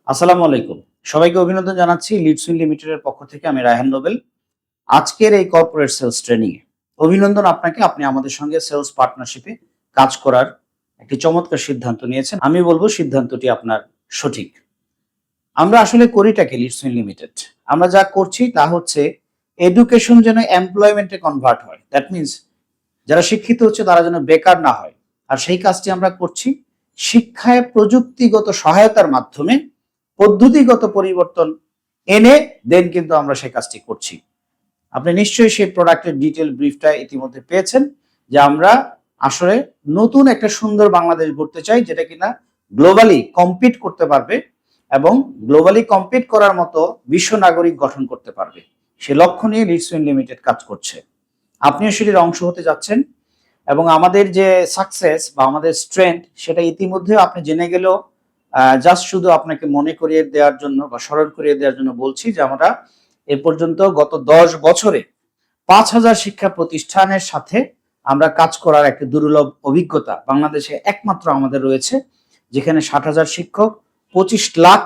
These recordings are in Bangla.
আসসালামু আলাইকুম। সবাইকে অভিনন্দন জানাচ্ছি লিডসুইন লিমিটেডের পক্ষ থেকে। আমি রায়হান নোবেল। আজকের এই কর্পোরেট সেলস ট্রেনিং এ অভিনন্দন আপনাকে। আপনি আমাদের সঙ্গে সেলস পার্টনারশিপে কাজ করার একটি চমৎকার সিদ্ধান্ত নিয়েছেন। আমি বলবো সিদ্ধান্তটি আপনার সঠিক। আমরা আসলে করিটা কি লিডসুইন লিমিটেড? আমরা যা করছি তা হচ্ছে এডুকেশন যেন এমপ্লয়মেন্টে কনভার্ট হয়। দ্যাট মিনস যারা শিক্ষিত হচ্ছে তারা যেন বেকার না হয়। আর সেই কাজটি আমরা করছি শিক্ষায় প্রযুক্তিগত সহায়তার মাধ্যমে পদ্ধতিগত পরিবর্তন এনে দেন কিন্তু আমরা সেই কাজটি করছি। আপনি নিশ্চয়ই সেই প্রোডাক্টের ডিটেল ব্রিফটা ইতিমধ্যে পেয়েছেন যে আমরা আসলে নতুন একটা সুন্দর বাংলাদেশ গড়তে চাই যেটা কিনা গ্লোবালি কম্পিট করতে পারবে এবং গ্লোবালি কম্পিট করার মতো বিশ্ব নাগরিক গঠন করতে পারবে। সে লক্ষ্য নিয়ে লিডসুইন লিমিটেড কাজ করছে। আপনিও সেটির অংশ হতে যাচ্ছেন এবং আমাদের যে সাকসেস বা আমাদের স্ট্রেংথ সেটা ইতিমধ্যে আপনি জেনে গেলেও জাস্ট শুধু আপনাকে মনে করিয়ে দেওয়ার জন্য বা স্মরণ করিয়ে দেওয়ার জন্য বলছি যে আমরা এ পর্যন্ত গত 10 বছরে 5,000 শিক্ষা প্রতিষ্ঠানের সাথে আমরা কাজ করার একটা দুর্লভ অভিজ্ঞতা বাংলাদেশে একমাত্র আমাদের রয়েছে, যেখানে 60,000 শিক্ষক, 25 লাখ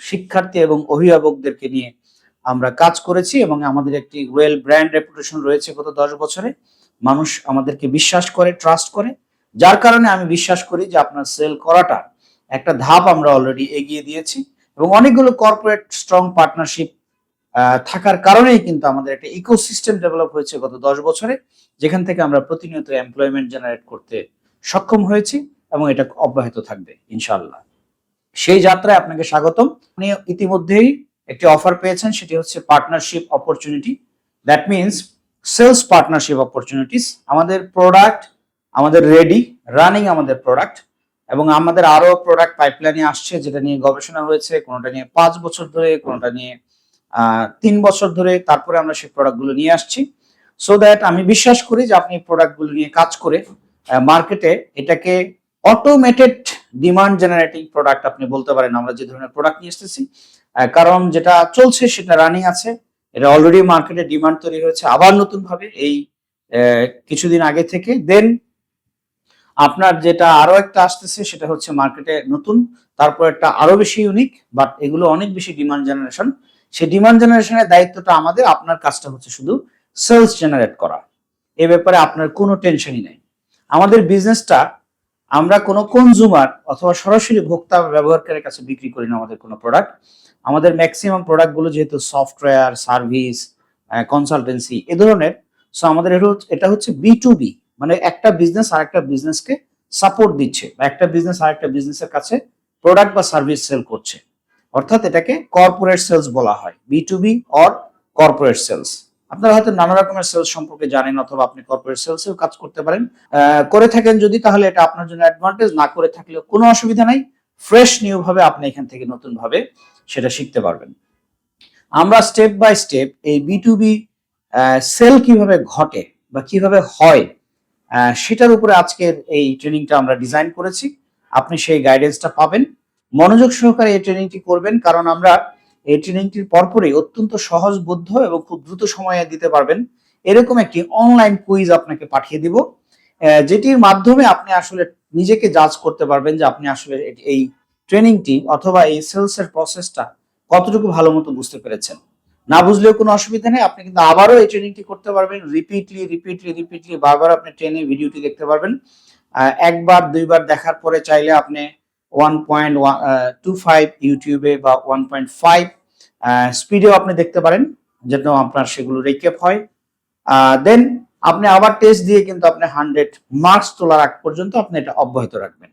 শিক্ষার্থী এবং অভিভাবকদেরকে নিয়ে আমরা কাজ করেছি এবং আমাদের একটি ওয়েল ব্র্যান্ড রেপুটেশন রয়েছে গত 10 বছরে। মানুষ আমাদেরকে বিশ্বাস করে, ট্রাস্ট করে, যার কারণে আমি বিশ্বাস করি যে আপনার সেল করাটা একটা ধাপ আমরা অলরেডি এগিয়ে দিয়েছি এবং অনেকগুলো কর্পোরেট স্ট্রং পার্টনারশিপ থাকার কারণেই কিন্তু আমাদের একটা ইকোসিস্টেম ডেভেলপ হয়েছে গত 10 বছরে, যেখান থেকে আমরা প্রতিনিয়ত এমপ্লয়মেন্ট জেনারেট করতে সক্ষম হয়েছি এবং এটা অব্যাহত থাকবে ইনশাআল্লাহ। সেই যাত্রায় আপনাকে স্বাগতম। আপনি ইতিমধ্যেই একটি অফার পেয়েছেন, সেটি হচ্ছে partnership opportunity. That means sales partnership opportunities. আমাদের প্রোডাক্ট আমাদের রেডি, রানিং আমাদের প্রোডাক্ট এবং আমাদের আরো প্রোডাক্ট পাইপলাইনে আসছে যেটা নিয়ে গবেষণা হয়েছে, কোনোটা নিয়ে 5 বছর ধরে, কোনোটা নিয়ে 3 বছর ধরে। তারপরে আমরা সেই প্রোডাক্টগুলো নিয়ে আসছি সো দ্যাট আমি বিশ্বাস করি যে আপনি প্রোডাক্টগুলো নিয়ে কাজ করে মার্কেটে এটাকে অটোমেটেড ডিমান্ড জেনারেটিং প্রোডাক্ট আপনি বলতে পারেন আমরা যে ধরনের প্রোডাক্ট নিয়ে এসেছি। কারণ যেটা চলছে সেটা রানিং আছে, এটা অলরেডি মার্কেটে ডিমান্ড তৈরি হয়েছে আবার নতুন ভাবে এই কিছুদিন আগে থেকে। দেন আপনার যেটা আরো একটা আসতেছে সেটা হচ্ছে মার্কেটে নতুন, তারপর একটা আরো বেশি ইউনিক, বাট এগুলো অনেক বেশি ডিমান্ড জেনারেশন। সেই ডিমান্ড জেনারেশনের দায়িত্বটা আমাদের, আপনার কাজটা হচ্ছে শুধু সেলস জেনারেট করা। এ ব্যাপারে আপনার কোনো টেনশনই নেই। আমাদের বিজনেসটা আমরা কোনো কনজুমার অথবা সরাসরি ভোক্তা ব্যবহারকারীর কাছে বিক্রি করি না আমাদের কোনো প্রোডাক্ট। আমাদের ম্যাক্সিমাম প্রোডাক্টগুলো যেহেতু সফটওয়্যার, সার্ভিস, কনসালটেন্সি এ ধরনের, সো আমাদের এটা হচ্ছে বি2বি, মানে একটা বিজনেস আর একটা বিজনেসকে সাপোর্ট দিচ্ছে বা একটা বিজনেস আর একটা বিজনেসের কাছে প্রোডাক্ট বা সার্ভিস সেল করছে। অর্থাৎ এটাকে কর্পোরেট সেলস বলা হয়, বি2বি অর কর্পোরেট সেলস। আপনারা হয়তো নানা রকমের সেলস সম্পর্কে জানেন অথবা আপনি কর্পোরেট সেলসেও কাজ করতে পারেন। করে থাকেন যদি, তাহলে এটা আপনার জন্য অ্যাডভান্টেজ। না করে থাকলেও কোনো অসুবিধা নাই, ফ্রেশ নিউ ভাবে আপনি এখান থেকে নতুন ভাবে সেটা শিখতে পারবেন। আমরা স্টেপ বাই স্টেপ এই বি2বি সেল কিভাবে ঘটে বা কিভাবে হয় সেটার উপরে আজকের এই ট্রেনিংটা আমরা ডিজাইন করেছি। আপনি সেই গাইডেন্সটা পাবেন, মনোযোগ সহকারে এই ট্রেনিংটি করবেন, কারণ আমরা এই ট্রেনিংটির পরপরই অত্যন্ত সহজবোধ্য এবং খুব দ্রুত সময়ে দিতে পারবেন এরকম একটি অনলাইন কুইজ আপনাকে পাঠিয়ে দিব, যেটির মাধ্যমে আপনি আসলে নিজেকে জাজ করতে পারবেন যে আপনি আসলে এই ট্রেনিংটি অথবা এই সেলসের প্রসেসটা কতটুকু ভালো মতো বুঝতে পেরেছেন। না বুঝলেও কোনো অসুবিধা নেই, আপনি কিন্তু আবারও এই ট্রেনিংটি করতে পারবেন। রিপিটলি বারবার আপনি ট্রেনে ভিডিওটি দেখতে পারবেন। একবার দুইবার দেখার পরে চাইলে আপনি 1.25 ইউটিউবে বা 1.5 স্পিডেও আপনি দেখতে পারেন, যেন আপনার সেগুলো রিক্যাপ হয়। দেন আপনি আবার টেস্ট দিয়ে কিন্তু আপনি 100 মার্কস তোলার আগ পর্যন্ত আপনি এটা অব্যাহত রাখবেন।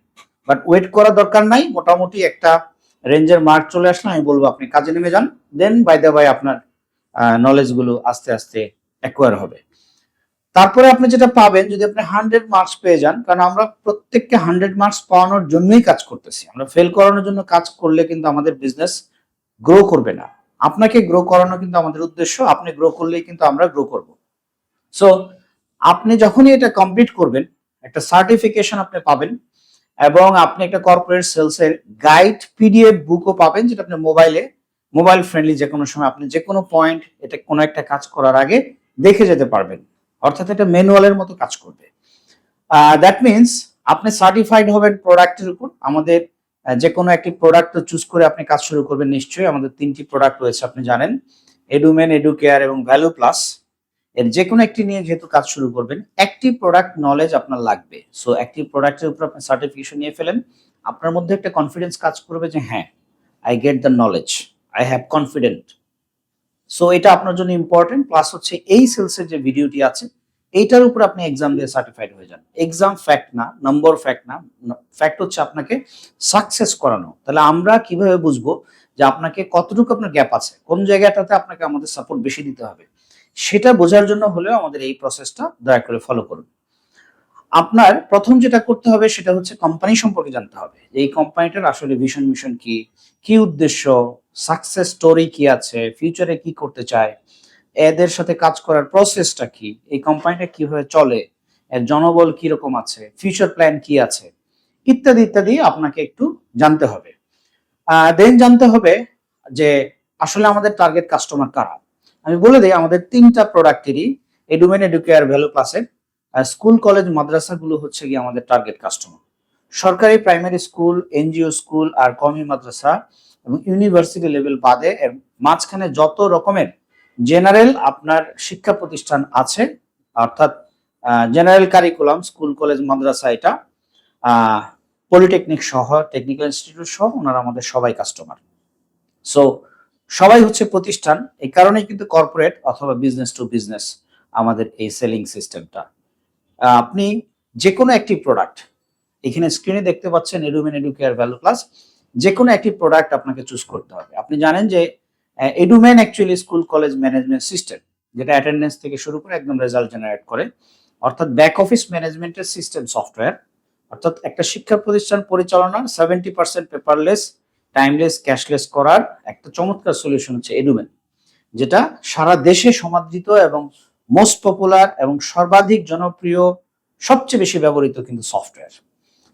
বাট ওয়েট করার দরকার নাই, মোটামুটি একটা রেঞ্জের মার্ক চলে আসলে আমি বলবো আপনি কাজে নেমে যান। দেন বাই দ্য বাই আপনার নলেজ গুলো আস্তে আস্তে অ্যাকোয়ার হবে। তারপরে আপনি যেটা পাবেন, যদি আপনি 100 মার্কস পেয়ে যান, কারণ আমরা প্রত্যেককে 100 মার্কস পাওয়ানোর জন্যই কাজ করতেছি। আমরা ফেল করানোর জন্য কাজ করলে কিন্তু আমাদের বিজনেস গ্রো করবে না। আপনাকে গ্রো করানো কিন্তু আমাদের উদ্দেশ্য, আপনি গ্রো করলেই কিন্তু আমরা গ্রো করব। সো আপনি যখনই এটা কমপ্লিট করবেন একটা সার্টিফিকেশন আপনি পাবেন এবং আপনি একটা কর্পোরেট সেলস এর গাইড পিডিএফ বুকও পাবেন, যেটা আপনি মোবাইল ফ্রেন্ডলি যে কোনো সময় আপনি যে কোনো পয়েন্ট এটা কোনো একটা কাজ করার আগে দেখে যেতে পারবেন। অর্থাৎ এটা ম্যানুয়ালের মতো কাজ করবে। দ্যাট মিনস আপনি সার্টিফাইড হবেন প্রোডাক্টের উপর। আমাদের যে কোনো একটি প্রোডাক্ট চুজ করে আপনি কাজ শুরু করবেন। নিশ্চয়ই আমাদের 3টি প্রোডাক্ট রয়েছে, আপনি জানেন, এডুমেন, এডুকেয়ার এবং ভ্যালু প্লাস। এর যে কোনো একটি নিয়ে যেহেতু কাজ শুরু করবেন, একটি প্রোডাক্ট নলেজ আপনার লাগবে। সো একটি প্রোডাক্টের উপর আপনি সার্টিফিকেশন নিয়ে ফেলেন, আপনার মধ্যে একটা কনফিডেন্স কাজ করবে যে হ্যাঁ, I get the knowledge, I have confident. So এটা আপনার জন্য ইম্পর্টেন্ট। প্লাস হচ্ছে এই সেলসের যে ভিডিওটি আছে এইটার উপর আপনি এক্সাম দিয়ে সার্টিফাইড হয়ে যান। এক্সাম ফ্যাক্ট না, নম্বর ফ্যাক্ট না, ফ্যাক্ট হচ্ছে আপনাকে সাকসেস করানো। তাহলে আমরা কিভাবে বুঝবো যে আপনাকে কতটুকু আপনার গ্যাপ আছে, কোন জায়গাটাতে আপনাকে আমাদের সাপোর্ট বেশি দিতে হবে, সেটা বোঝার জন্য হলেও আমাদের এই প্রসেসটা দয়া করে ফলো করুন। আপনার প্রথম যেটা করতে হবে সেটা হচ্ছে কোম্পানি সম্পর্কে জানতে হবে। এই কোম্পানিটার আসলে ভিশন মিশন কি, কি উদ্দেশ্য, সাকসেস স্টোরি কি আছে, ফিউচারে কি করতে চায়, এদের সাথে কাজ করার প্রসেসটা কি, এই কোম্পানিটা কিভাবে চলে, এর জনবল কি রকম আছে, ফিউচার প্ল্যান কি আছে, ইত্যাদি ইত্যাদি আপনাকে একটু জানতে হবে। দেন জানতে হবে যে আসলে আমাদের টার্গেট কাস্টমার কারা। আমি বলে দিই, আমাদের 3টা প্রোডাক্টেরই, এডুমেন, এডুকেয়ার, ভ্যালু প্লাসের স্কুল, কলেজ, মাদ্রাসাগুলো হচ্ছে গিয়ে আমাদের টার্গেট কাস্টমার। সরকারি প্রাইমারি স্কুল, এনজিও স্কুল আর কওমি মাদ্রাসা এবং ইউনিভার্সিটি লেভেল বাদে এর মাঝখানে যত রকমের জেনারেল আপনার শিক্ষা প্রতিষ্ঠান আছে, অর্থাৎ জেনারেল কারিকুলাম, স্কুল, কলেজ, মাদ্রাসা, এটা পলিটেকনিক সহ, টেকনিক্যাল ইনস্টিটিউট সহ, ওনারা আমাদের সবাই কাস্টমার। সো সবাই হচ্ছে প্রতিষ্ঠান। এই কারণেই কিন্তু কর্পোরেট অথবা বিজনেস টু বিজনেস আমাদের এই সেলিং সিস্টেমটা। আপনি যে কোনো একটি প্রোডাক্ট, এখানে স্ক্রিনে দেখতে পাচ্ছেন এডুমেন, এডুকেয়ার, ভ্যালু প্লাস, যে কোনো একটি প্রোডাক্ট আপনাকে চুজ করতে হবে। আপনি জানেন যে Edumen actually school college management system, যেটা অ্যাটেন্ডেন্স থেকে শুরু করে একদম রেজাল্ট জেনারেট করে, অর্থাৎ ব্যাক অফিস ম্যানেজমেন্টের সিস্টেম সফটওয়্যার। অর্থাৎ একটা শিক্ষা প্রতিষ্ঠান পরিচালনার 70% পেপারলেস, টাইমলেস, ক্যাশলেস করার একটা চমৎকার সলিউশন হচ্ছে এডুমেন, যেটা সারা দেশে সমাদৃত এবং মোস্ট পপুলার এবং সর্বাধিক জনপ্রিয়, সবচেয়ে বেশি ব্যবহৃত কিন্তু সফটওয়্যার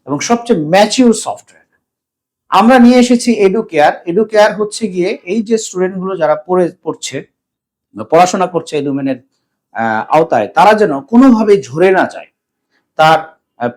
এবং সবচেয়ে ম্যাচিউর সফটওয়্যার। আমরা নিয়ে এসেছি এডুকেয়ার। এডুকেয়ার হচ্ছে গিয়ে এই যে স্টুডেন্টগুলো যারা পড়ছে, পড়াশোনা করছে এডুমেনের আওতায়, তারা যেন কোনোভাবেই ঝরে না যায়। তার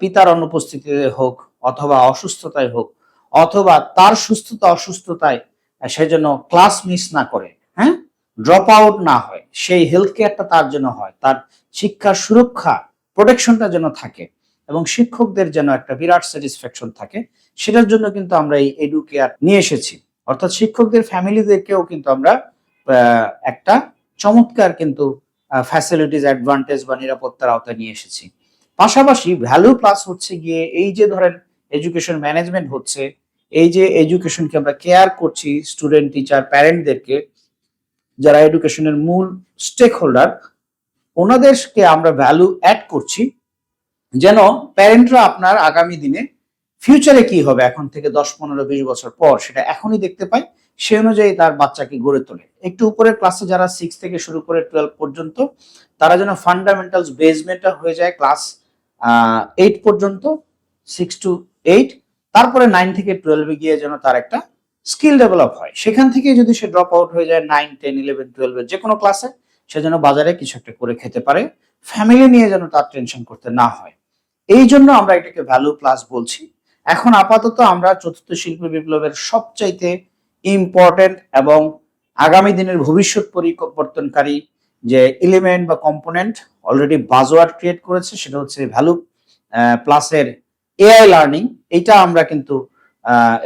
পিতার অনুপস্থিতিতে হোক, অথবা অসুস্থতায় হোক, অথবা তার সুস্থতা অসুস্থতায় সে যেন ক্লাস মিস না করে, হ্যাঁ, ড্রপ আউট না হয়, সেই হেলথ কেয়ারটা তার জন্য হয়, তার শিক্ষার সুরক্ষা, প্রোটেকশনটা যেন থাকে এবং শিক্ষকদের যেন একটা বিরাট স্যাটিসফ্যাকশন থাকে, সেটার জন্য কিন্তু আমরা এই এডুকেয়ার নিয়ে এসেছি। অর্থাৎ শিক্ষকদের ফ্যামিলিদেরকেও কিন্তু আমরা একটা চমৎকার কিন্তু ফ্যাসিলিটিস, অ্যাডভান্টেজ বা নিরাপত্তার আওতায় নিয়ে এসেছি। পাশাপাশি ভ্যালু প্লাস হচ্ছে গিয়ে এই যে ধরেন এডুকেশন ম্যানেজমেন্ট হচ্ছে, এই যে এডুকেশনকে আমরা কেয়ার করছি, স্টুডেন্ট, টিচার, প্যারেন্টদেরকে, যারা এডুকেশনের মূল স্টেক হোল্ডার, ওনাদেরকে আমরা ভ্যালু অ্যাড করছি যেন প্যারেন্টরা আপনার আগামী দিনে ফিউচারে কি হবে এখন থেকে 10, 15, 20 বছর পর সেটা এখনই দেখতে পায়, সে অনুযায়ী তার বাচ্চাকে গড়ে তোলে। একটু উপরের ক্লাসে যারা 6 থেকে শুরু করে 12 পর্যন্ত, তারা যেন ফান্ডামেন্টালস বেসমেন্টটা হয়ে যায় ক্লাস 8 পর্যন্ত, 6 to 8, তারপরে 9 থেকে 12 গিয়ে যেন তার একটা স্কিল ডেভেলপ হয়। সেখান থেকে যদি সে ড্রপ আউট হয়ে যায় 9, 10, 11, 12 যে কোনো ক্লাসে, সে যেন বাজারে কিছু একটা করে খেতে পারে, ফ্যামিলি নিয়ে যেন তার টেনশন করতে না হয়। এই জন্য আমরা এটাকে ভ্যালু প্লাস বলছি। এখন আপাতত আমরা চতুর্থ শিল্প বিপ্লবের সবচাইতে ইম্পর্টেন্ট এবং আগামী দিনের ভবিষ্যৎ পরিবর্তনকারী যে এলিমেন্ট বা কম্পোনেন্ট অলরেডি বাজওয়ার্ড ক্রিয়েট করেছে, সেটা হচ্ছে ভ্যালু প্লাসের এআই লার্নিং। এইটা আমরা কিন্তু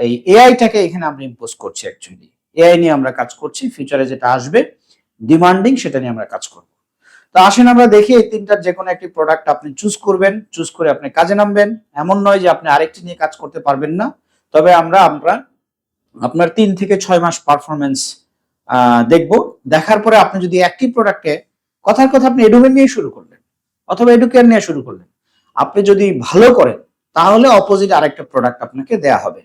এই এআইটাকে এখানে আমরা ইম্পোজ করছি। অ্যাকচুয়ালি এআই নিয়ে আমরা কাজ করছি, ফিউচারে যেটা আসবে ডিমান্ডিং, সেটা নিয়ে আমরা কাজ করব। তো আসেন আমরা দেখি এই 3টার যে কোনো একটি প্রোডাক্ট আপনি চুজ করবেন, চুজ করে আপনি কাজে নামবেন। এমন নয় যে আপনি আরেকটি নিয়ে কাজ করতে পারবেন না, তবে আমরা আপনার 3 থেকে 6 মাস পারফরমেন্স দেখব। দেখার পরে আপনি যদি একটি প্রোডাক্টে, কথার কথা আপনি এডুমেন নিয়ে শুরু করলেন অথবা এডুকেয়ার নিয়ে শুরু করলেন, আপনি যদি ভালো করেন তাহলে অপোজিট আরেকটা প্রোডাক্ট আপনাকে দেয়া হবে।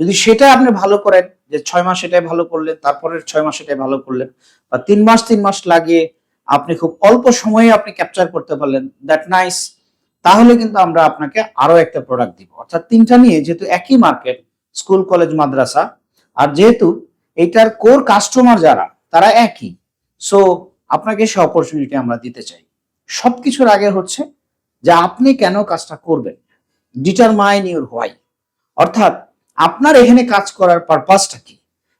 যদি সেটা আপনি ভালো করেন, যে 6 মাস এটাই ভালো করলেন, তারপরের 6 মাস এটাই ভালো করলেন, বা 3 মাস লাগিয়ে আপনি খুব অল্প সময়ে আপনি ক্যাপচার করতে পারলেন, দ্যাট নাইস, তাহলে কিন্তু আমরা আপনাকে আরো একটা প্রোডাক্ট দিব। অর্থাৎ 3টা নিয়ে, যেহেতু একই মার্কেট, স্কুল, কলেজ, মাদ্রাসা, আর যেহেতু এটার কোর কাস্টমার যারা তারা একই, সো আপনাকে সে অপরচুনিটি আমরা দিতে চাই। সবকিছুর আগে হচ্ছে যে আপনি কেন কাজটা করবেন, ডিটারমাইন ইউর হোয়াই। অর্থাৎ আপনার এখানে কাজ করার পারপাসটা কি,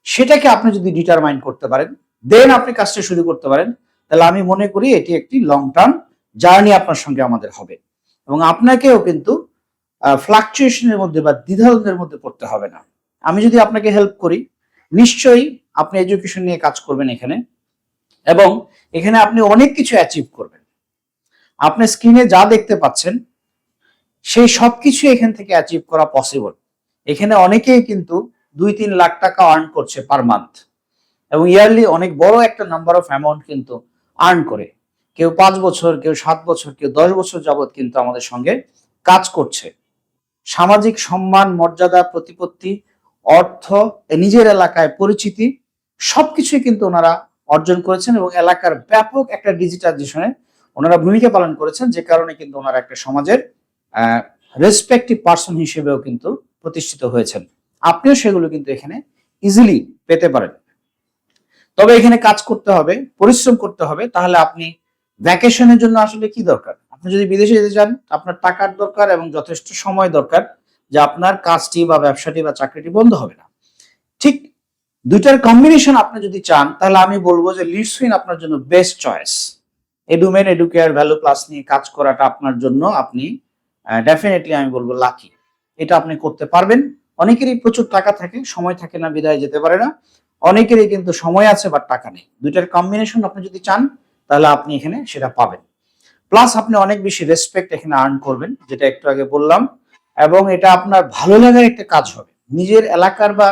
সেটাকে আপনি যদি ডিটারমাইন করতে পারেন, দেন আপনি কাজটা শুরু করতে পারেন, তাহলে আমি মনে করি এটি একটি লং টার্ম জার্নি আপনার সঙ্গে আমাদের হবে, এবং আপনাকেও কিন্তু ফ্লাকচুয়েশনের মধ্যে বা দ্বিধাদ্বন্দ্বের মধ্যে পড়তে হবে না। আমি যদি আপনাকে হেল্প করি, নিশ্চয়ই আপনি এডুকেশন নিয়ে কাজ করবেন এখানে, এবং এখানে আপনি অনেক কিছু অ্যাচিভ করবেন। আপনি স্ক্রিনে যা দেখতে পাচ্ছেন সেই সবকিছু এখান থেকে অ্যাচিভ করা পসিবল। এখানে অনেকেই কিন্তু 2-3 লাখ টাকা আর্ন করছে পার মান্থ, এবং ইয়ারলি অনেক বড় একটা নাম্বার অফ অ্যামাউন্ট কিন্তু আর্ন করে। কেউ 5 বছর, কেউ 7 বছর, কেউ 10 বছর যাবত কিন্তু আমাদের সঙ্গে কাজ করছে। সামাজিক সম্মান, মর্যাদা, প্রতিপত্তি, অর্থ, নিজের এলাকায় পরিচিতি, সবকিছুই কিন্তু ওনারা অর্জন করেছেন, এবং এলাকার ব্যাপক একটা ডিজিটাইজেশনে ওনারা ভূমিকা পালন করেছেন, যে কারণে কিন্তু ওনারা একটা সমাজের রেসপেক্টিভ পার্সন হিসেবেও কিন্তু প্রতিষ্ঠিত হয়েছেন। আপনিও সেগুলো কিন্তু এখানে ইজিলি পেতে পারেন। তবে এখানে কাজ করতে হবে, পরিশ্রম করতে হবে। তাহলে আপনি ভ্যাকেশনের জন্য আসলে কি দরকার, আপনি যদি বিদেশে যেতে চান আপনার টাকার দরকার এবং যথেষ্ট সময় দরকার, যে আপনার কাজটি বা ব্যবসাটি বা চাকরিটি বন্ধ হবে না। ঠিক দুইটার কম্বিনেশন আপনি যদি চান, তাহলে আমি বলবো যে লিডসউইন আপনার জন্য best choice. Edumen, Educare, value plus নিয়ে কাজ করাটা আপনার জন্য, আপনি ডেফিনেটলি আমি বলবো লাকি। এটা আপনি করতে পারবেন। অনেকেরই প্রচুর টাকা থাকে, সময় থাকে না, বিদায় যেতে পারে না। অনেকেরই কিন্তু সময় আছে বাট টাকা নেই। দুইটার কম্বিনেশন আপনি যদি চান, তাহলে আপনি এখানে সেটা পাবেন। প্লাস আপনি অনেক বেশি রেসপেক্ট এখানে আর্ন করবেন, যেটা একটু আগে বললাম, এবং এটা আপনার ভালো লাগার একটা কাজ হবে। নিজের এলাকার বা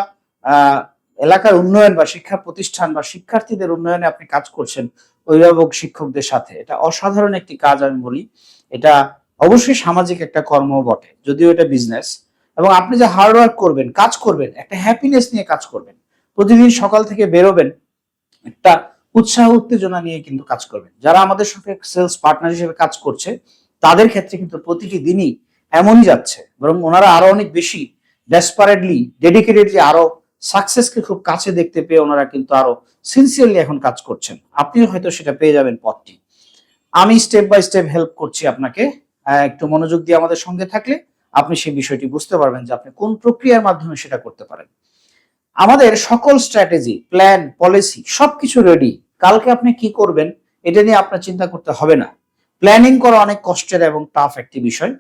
এলাকার উন্নয়ন বা শিক্ষা প্রতিষ্ঠান বা শিক্ষার্থীদের উন্নয়নে আপনি কাজ করছেন অভিভাবক শিক্ষকদের সাথে, এটা অসাধারণ একটি কাজ আমি বলি। এটা অবশ্যই সামাজিক একটা কর্ম বটে, যদিও এটা বিজনেস। এবং আপনি যে হার্ড ওয়ার্ক করবেন, কাজ করবেন, একটা হ্যাপিনেস নিয়ে কাজ করবেন, প্রতিদিন সকাল থেকে বেরোবেন একটা উৎসাহ উত্তেজনা নিয়ে কিন্তু কাজ করবেন। যারা আমাদের সঙ্গে সেলস পার্টনার হিসেবে কাজ করছে, তাদের ক্ষেত্রে কিন্তু প্রতিটি দিনই এমনই যাচ্ছে, বরং ওনারা আরো অনেক বেশি ডেসপারেটলি, ডেডিকেটেডলি আরো সাকসেসকে খুব কাছে দেখতে পেয়ে ওনারা কিন্তু আরো সিনসিয়ারলি এখন কাজ করছেন। আপনিও হয়তো সেটা পেয়ে যাবেন পথটি। আমি স্টেপ বাই স্টেপ হেল্প করছি আপনাকে। একটু মনোযোগ দিয়ে আমাদের সঙ্গে থাকলে আপনি সেই বিষয়টি বুঝতে পারবেন যে আপনি কোন প্রক্রিয়ার মাধ্যমে সেটা করতে পারেন। আমাদের সকল স্ট্র্যাটেজি, প্ল্যান, পলিসি সবকিছু রেডি। কালকে আপনি কি করবেন এটা নিয়ে আপনার চিন্তা করতে হবে না। প্ল্যানিং করা অনেক কষ্টের এবং টাফ একটি বিষয়।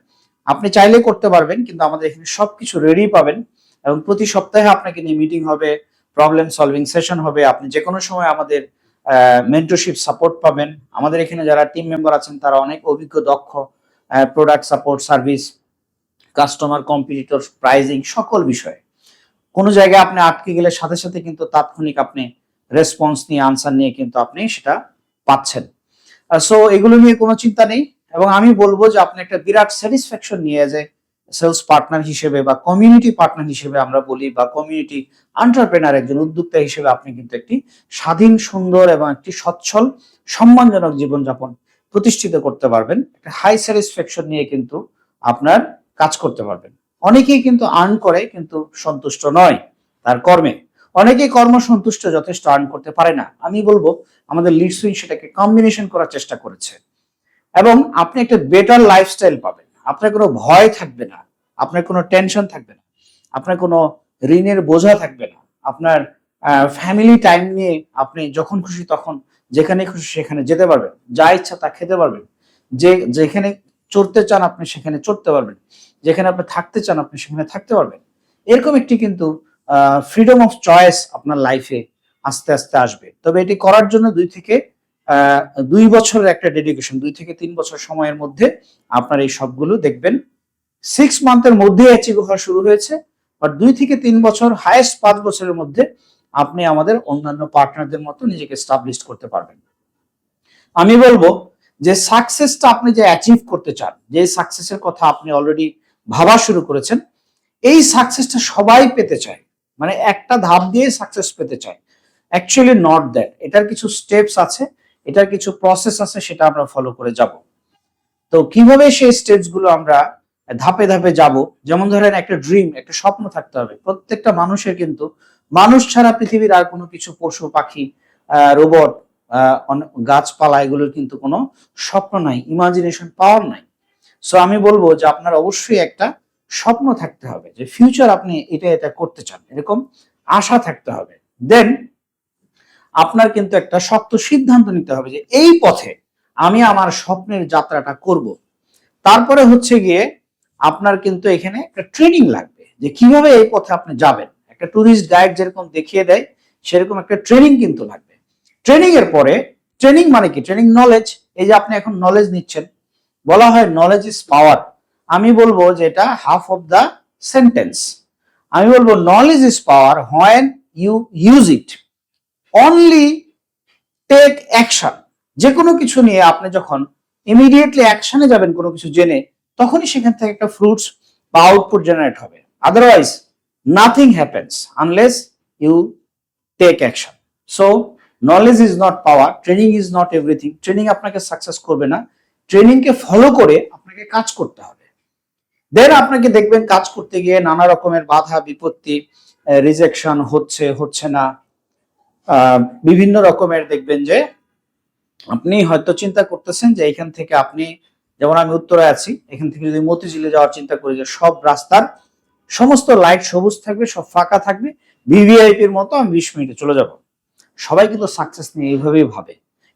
আপনি চাইলে করতে পারবেন, কিন্তু আমাদের এখানে সবকিছু রেডি পাবেন, এবং প্রতি সপ্তাহে আপনাকে নিয়ে মিটিং হবে, প্রবলেম সলভিং সেশন হবে। আপনি যে কোনো সময় আমাদের মেন্টরশিপ সাপোর্ট পাবেন। আমাদের এখানে যারা টিম মেম্বার আছেন তারা অনেক অভিজ্ঞ, দক্ষ, product support, service, customer, competitor, pricing, সকল বিষয়ে। কোনো জায়গায় আপনি আটকে গেলে সাথে সাথে কিন্তু তাৎক্ষণিক আপনি রেসপন্স নিয়ে, আনসার নিয়ে কিন্তু আপনি সেটা পাচ্ছেন। সো এগুলো নিয়ে কোনো চিন্তা নেই, এবং আমি বলবো যে আপনি একটা বিরাট স্যাটিসফ্যাকশন নিয়ে যে সেলস পার্টনার হিসেবে বা কমিউনিটি পার্টনার হিসেবে আমরা বলি, বা কমিউনিটি এন্টারপ্রেনার, একজন উদ্যোক্তা হিসেবে আপনি কিন্তু একটি স্বাধীন, সুন্দর এবং একটি সচ্ছল, সম্মানজনক জীবনযাপন প্রতিষ্ঠিত করতে পারবেন। একটা হাই স্যাটিসফ্যাকশন নিয়ে কিন্তু আপনার কাজ করতে পারবেন। অনেকেই কিন্তু আর্ন করে কিন্তু সন্তুষ্ট নয় তার কর্মে। অনেকেই কর্ম সন্তুষ্ট, যথেষ্ট আর্ন করতে পারে না। আমি বলবো আমাদের লিডসউইন সেটাকে কম্বিনেশন করার চেষ্টা করেছে, এবং আপনি একটা বেটার লাইফস্টাইল পাবেন। আপনার কোনো ভয় থাকবে না, আপনার কোনো টেনশন থাকবে না, আপনার কোনো ঋণের বোঝা থাকবে না। আপনার ফ্যামিলি টাইম নিয়ে আপনি যখন খুশি তখন, যেখানে খুশি সেখানে যেতে পারবেন, যা ইচ্ছা তা খেতে পারবেন, যেখানে চড়তে চান আপনি সেখানে চড়তে পারবেন, যেখানে আপনি থাকতে চান আপনি সেখানে থাকতে পারবেন। এরকম একটি কিন্তু ফ্রিডম অফ চয়েস আপনার লাইফে আস্তে আস্তে আসবে। তবে এটি করার জন্য 2 বছরের একটা ডেডিকেশন, 2 থেকে 3 বছর সময়ের মধ্যে আপনার এই সবগুলো দেখবেন 6 মান্থের মধ্যে অ্যাচিভ হওয়া শুরু হয়েছে। বাট 2 থেকে 3 বছর, হাইয়েস্ট 5 বছরের মধ্যে আপনি আমাদের অন্যান্য পার্টনারদের মতো নিজেকে এস্টাবলিশ করতে পারবেন। আমি বলবো যে সাকসেসটা আপনি যে অ্যাচিভ করতে চান, যে সাকসেসের কথা আপনি অলরেডি ভাবা শুরু করেছেন, এই সাকসেসটা সবাই পেতে চায়। মানে একটা ধাপ দিয়ে সাকসেস পেতে চায়। Actually not that. এটার কিছু স্টেপস আছে, এটার কিছু প্রসেস আছে, সেটা আমরা ফলো করে যাব। তো কিভাবে সেই স্টেপস গুলো আমরা ধাপে ধাপে যাব, যেমন ধরেন একটা ড্রিম, একটা স্বপ্ন থাকতে হবে প্রত্যেকটা মানুষের। কিন্তু মানুষ ছাড়া পৃথিবীর আর কোনো কিছু, পশু পাখি, রোবট, গাছপালা, এগুলোর কিন্তু কোনো স্বপ্ন নাই, ইমাজিনেশন পাওয়ার নাই। সো আমি বলবো যে আপনার অবশ্যই একটা স্বপ্ন থাকতে হবে যে ফিউচার আপনি এটা এটা করতে চান, এরকম আশা থাকতে হবে। দেন আপনার কিন্তু একটা শক্ত সিদ্ধান্ত নিতে হবে যে এই পথে আমি আমার স্বপ্নের যাত্রাটা করব। তারপরে হচ্ছে গিয়ে আপনার কিন্তু এখানে একটা ট্রেনিং লাগবে যে কিভাবে এই পথে আপনি যাবেন। একটা ট্যুরিস্ট গাইড যেরকম দেখিয়ে দেয় সেরকম একটা ট্রেনিং কিন্তু লাগবে। ট্রেনিং এর পরে, ট্রেনিং মানে কি? Training knowledge. এই যে আপনি এখন নলেজ নিচ্ছেন, বলা হয় নলেজ ইজ পাওয়ার। আমি বলবো যে এটা হাফ অফ দ্য সেন্টেন্স। আমি বলবো knowledge is power when you use it, only take action. যে কোনো কিছু নিয়ে আপনি যখন ইমিডিয়েটলি অ্যাকশনে যাবেন কোনো কিছু জেনে, তখনই সেখান থেকে একটা ফ্রুটস বা আউটপুট জেনারেট হবে। Otherwise nothing happens unless you take action. So knowledge is not power, training is not everything. Training আপনাকে সাকসেস করবে না, ট্রেনিংকে ফলো করে আপনাকে কাজ করতে হবে। দেন আপনাকে দেখবেন কাজ করতে গিয়ে নানা রকমের বাধা বিপত্তি, রিজেকশন হচ্ছে হচ্ছে না, বিভিন্ন রকমের দেখবেন যে আপনি হয়তো চিন্তা করতেছেন যে এখান থেকে আপনি, যেমন আমি উত্তরে আছি, এখান থেকে যদি মতিঝিলে যাওয়ার চিন্তা করি যে সব রাস্তার সমস্ত লাইট সবুজ থাকবে, সব ফাঁকা থাকবে, ভিভিআইপির মতো আমি 20 মিনিটে চলে যাব। সবাই কিন্তু সাকসেস নিয়ে এইভাবেই ভাবে,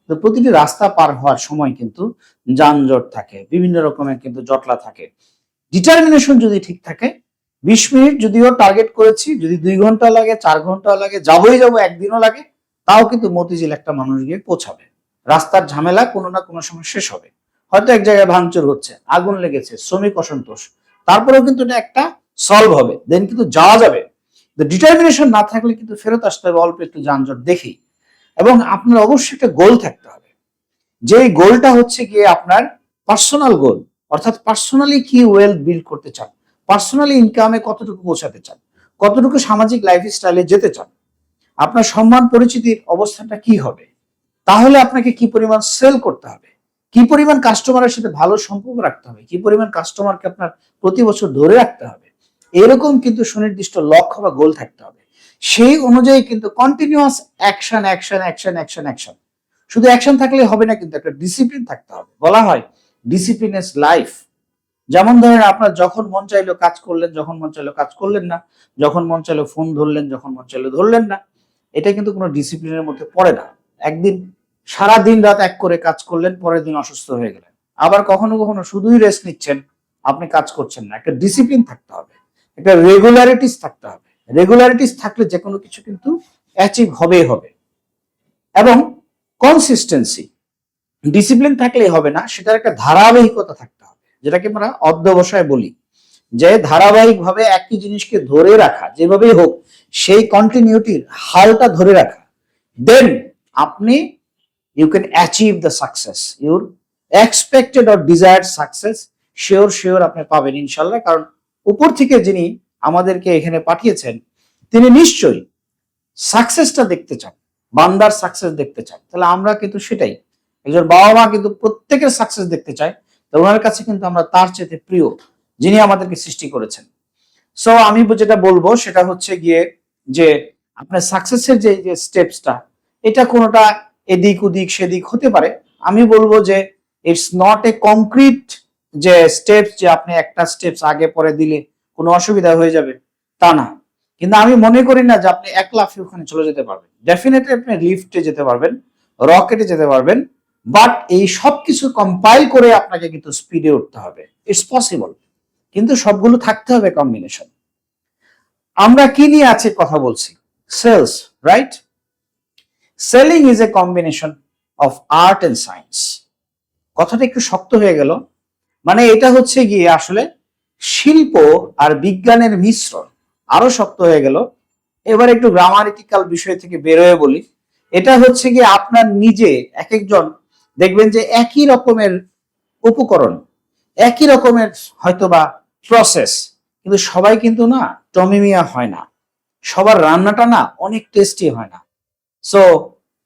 তো প্রতিটি রাস্তা পার হওয়ার সময় কিন্তু যানজট থাকে, বিভিন্ন রকমের কিন্তু জটলা থাকে। ডিটারমিনেশন যদি ঠিক থাকে, 20 মিনিট যদিও টার্গেট করেছি, যদি 2 ঘন্টা লাগে, 4 ঘন্টা লাগে, যাবোই যাবো, একদিনও লাগে, তাও কিন্তু মতিঝিল একটা মানুষ গিয়ে পৌঁছাবে। রাস্তার ঝামেলা কোনো না কোনো সময় শেষ হবে। হয়তো এক জায়গায় ভাঙচুর হচ্ছে, আগুন লেগেছে, শ্রমিক অসন্তোষ, তারপরেও কিন্তু এটা একটা সলভ হবে, দেন কিন্তু যাওয়া যাবে। ডিটারমিনেশন না থাকলে কিন্তু ফেরত আসতে হবে অল্প একটু যানজট দেখি। এবং আপনার অবশ্যই একটা গোল থাকতে হবে, যে গোলটা হচ্ছে গিয়ে আপনার পার্সোনাল গোল, অর্থাৎ পার্সোনালি কি ওয়েলথ বিল্ড করতে চান, পার্সোনালি ইনকামে কতটুকু পৌঁছাতে চান, কতটুকু সামাজিক লাইফস্টাইলে যেতে চান, আপনার সম্মান পরিচিতির অবস্থানটা কি হবে, তাহলে আপনাকে কি পরিমাণ সেল করতে হবে, কি পরিমাণ কাস্টমারের সাথে ভালো সম্পর্ক রাখতে হবে, কি পরিমাণ কাস্টমারকে আপনার প্রতি বছর ধরে রাখতে হবে, এরকম কিন্তু সুনির্দিষ্ট লক্ষ্য বা গোল থাকতে হবে। সেই অনুযায়ী কিন্তু continuous action action action action action. শুধু অ্যাকশন থাকলে হবে না, কিন্তু একটা ডিসিপ্লিন থাকতে হবে। বলা হয় ডিসিপ্লিন ইজ লাইফ। যেমন ধরেন আপনার যখন মন চাইলো কাজ করলেন, যখন মন চাইলো কাজ করলেন না, যখন মন চাইলো ফোন ধরলেন, যখন মন চাইলো ধরলেন না, এটা কিন্তু কোনো ডিসিপ্লিনের মধ্যে পড়ে না। একদিন সারা দিন রাত এক করে কাজ করলেন, পরের দিন অসুস্থ হয়ে গেলেন। আবার কখনো কখনো শুধুই রেস্ট নিচ্ছেন, আপনি কাজ করছেন না। একটা ডিসিপ্লিন থাকতে হবে, একটা রেগুলারিটিস থাকতে হবে। রেগুলারিটিস থাকলে যে কোনো কিছু কিন্তু অ্যাচিভ হবেই হবে। এবং কনসিস্টেন্সি, ডিসিপ্লিন থাকলেই হবে না, সেটার একটা ধারাবাহিকতা থাকতে হবে, যেটাকে আমরা অধ্যবসায় বলি, যে ধারাবাহিকভাবে একই জিনিসকে ধরে রাখা, যেভাবেই হোক সেই কন্টিনিউটির হালটা ধরে রাখা। দেন আপনি you can achieve the success, your expected or desired success sure sure আপনি পাবেন ইনশাল্লাহ। কারণ উপর থেকে যিনি আমাদেরকে এখানে পাঠিয়েছেন, তিনি নিশ্চয়ই সাকসেসটা দেখতে চান, বান্দার সাকসেস দেখতে চান। তাহলে আমরা কিন্তু সেটাই, একজন বাবা মা কিন্তু প্রত্যেকের সাকসেস দেখতে চায়। তো ওনার কাছে কিন্তু আমরা তার চেয়ে প্রিয়, যিনি আমাদেরকে সৃষ্টি করেছেন। সো আমি যেটা বলবো সেটা হচ্ছে গিয়ে যে আপনার সাকসেসের যে স্টেপসটা, এটা কোনোটা এদিক ওদিক সেদিক হতে পারে। আমি বলবো যে ইটস নট এ কংক্রিট যে স্টেপস, যে আপনি একটা স্টেপস আগে পরে দিলে কোনো অসুবিধা হয়ে যাবে, তা না। কিন্তু আমি মনে করি না যে আপনি 1 লাফে ওখানে চলে যেতে পারবেন। ডেফিনেটলি আপনি লিফটে যেতে পারবেন, রকেটে যেতে পারবেন, বাট এই সব কিছু কম্পাইল করে আপনাকে কিন্তু স্পিডে উঠতে হবে। ইটস পসিবল, কিন্তু সবগুলো থাকতে হবে কম্বিনেশন। আমরা কি নিয়ে আছে কথা বলছি? Sales, right? Selling is a combination of art and science. কথাটা একটু শক্ত হয়ে গেল, মানে এটা হচ্ছে গিয়ে আসলে শিল্প আর বিজ্ঞানের মিশ্রণ। আরো শক্ত হয়ে গেল। এবার একটু গ্রামারিটিক্যাল বিষয় থেকে বেরোয় বলি, এটা হচ্ছে গিয়ে আপনার নিজে, এক একজন দেখবেন যে একই রকমের উপকরণ, একই রকমের হয়তোবা প্রসেস, কিন্তু সবাই কিন্তু না টমিমিয়া হয় না, সবার রান্নাটা না অনেক টেস্টি হয় না। সো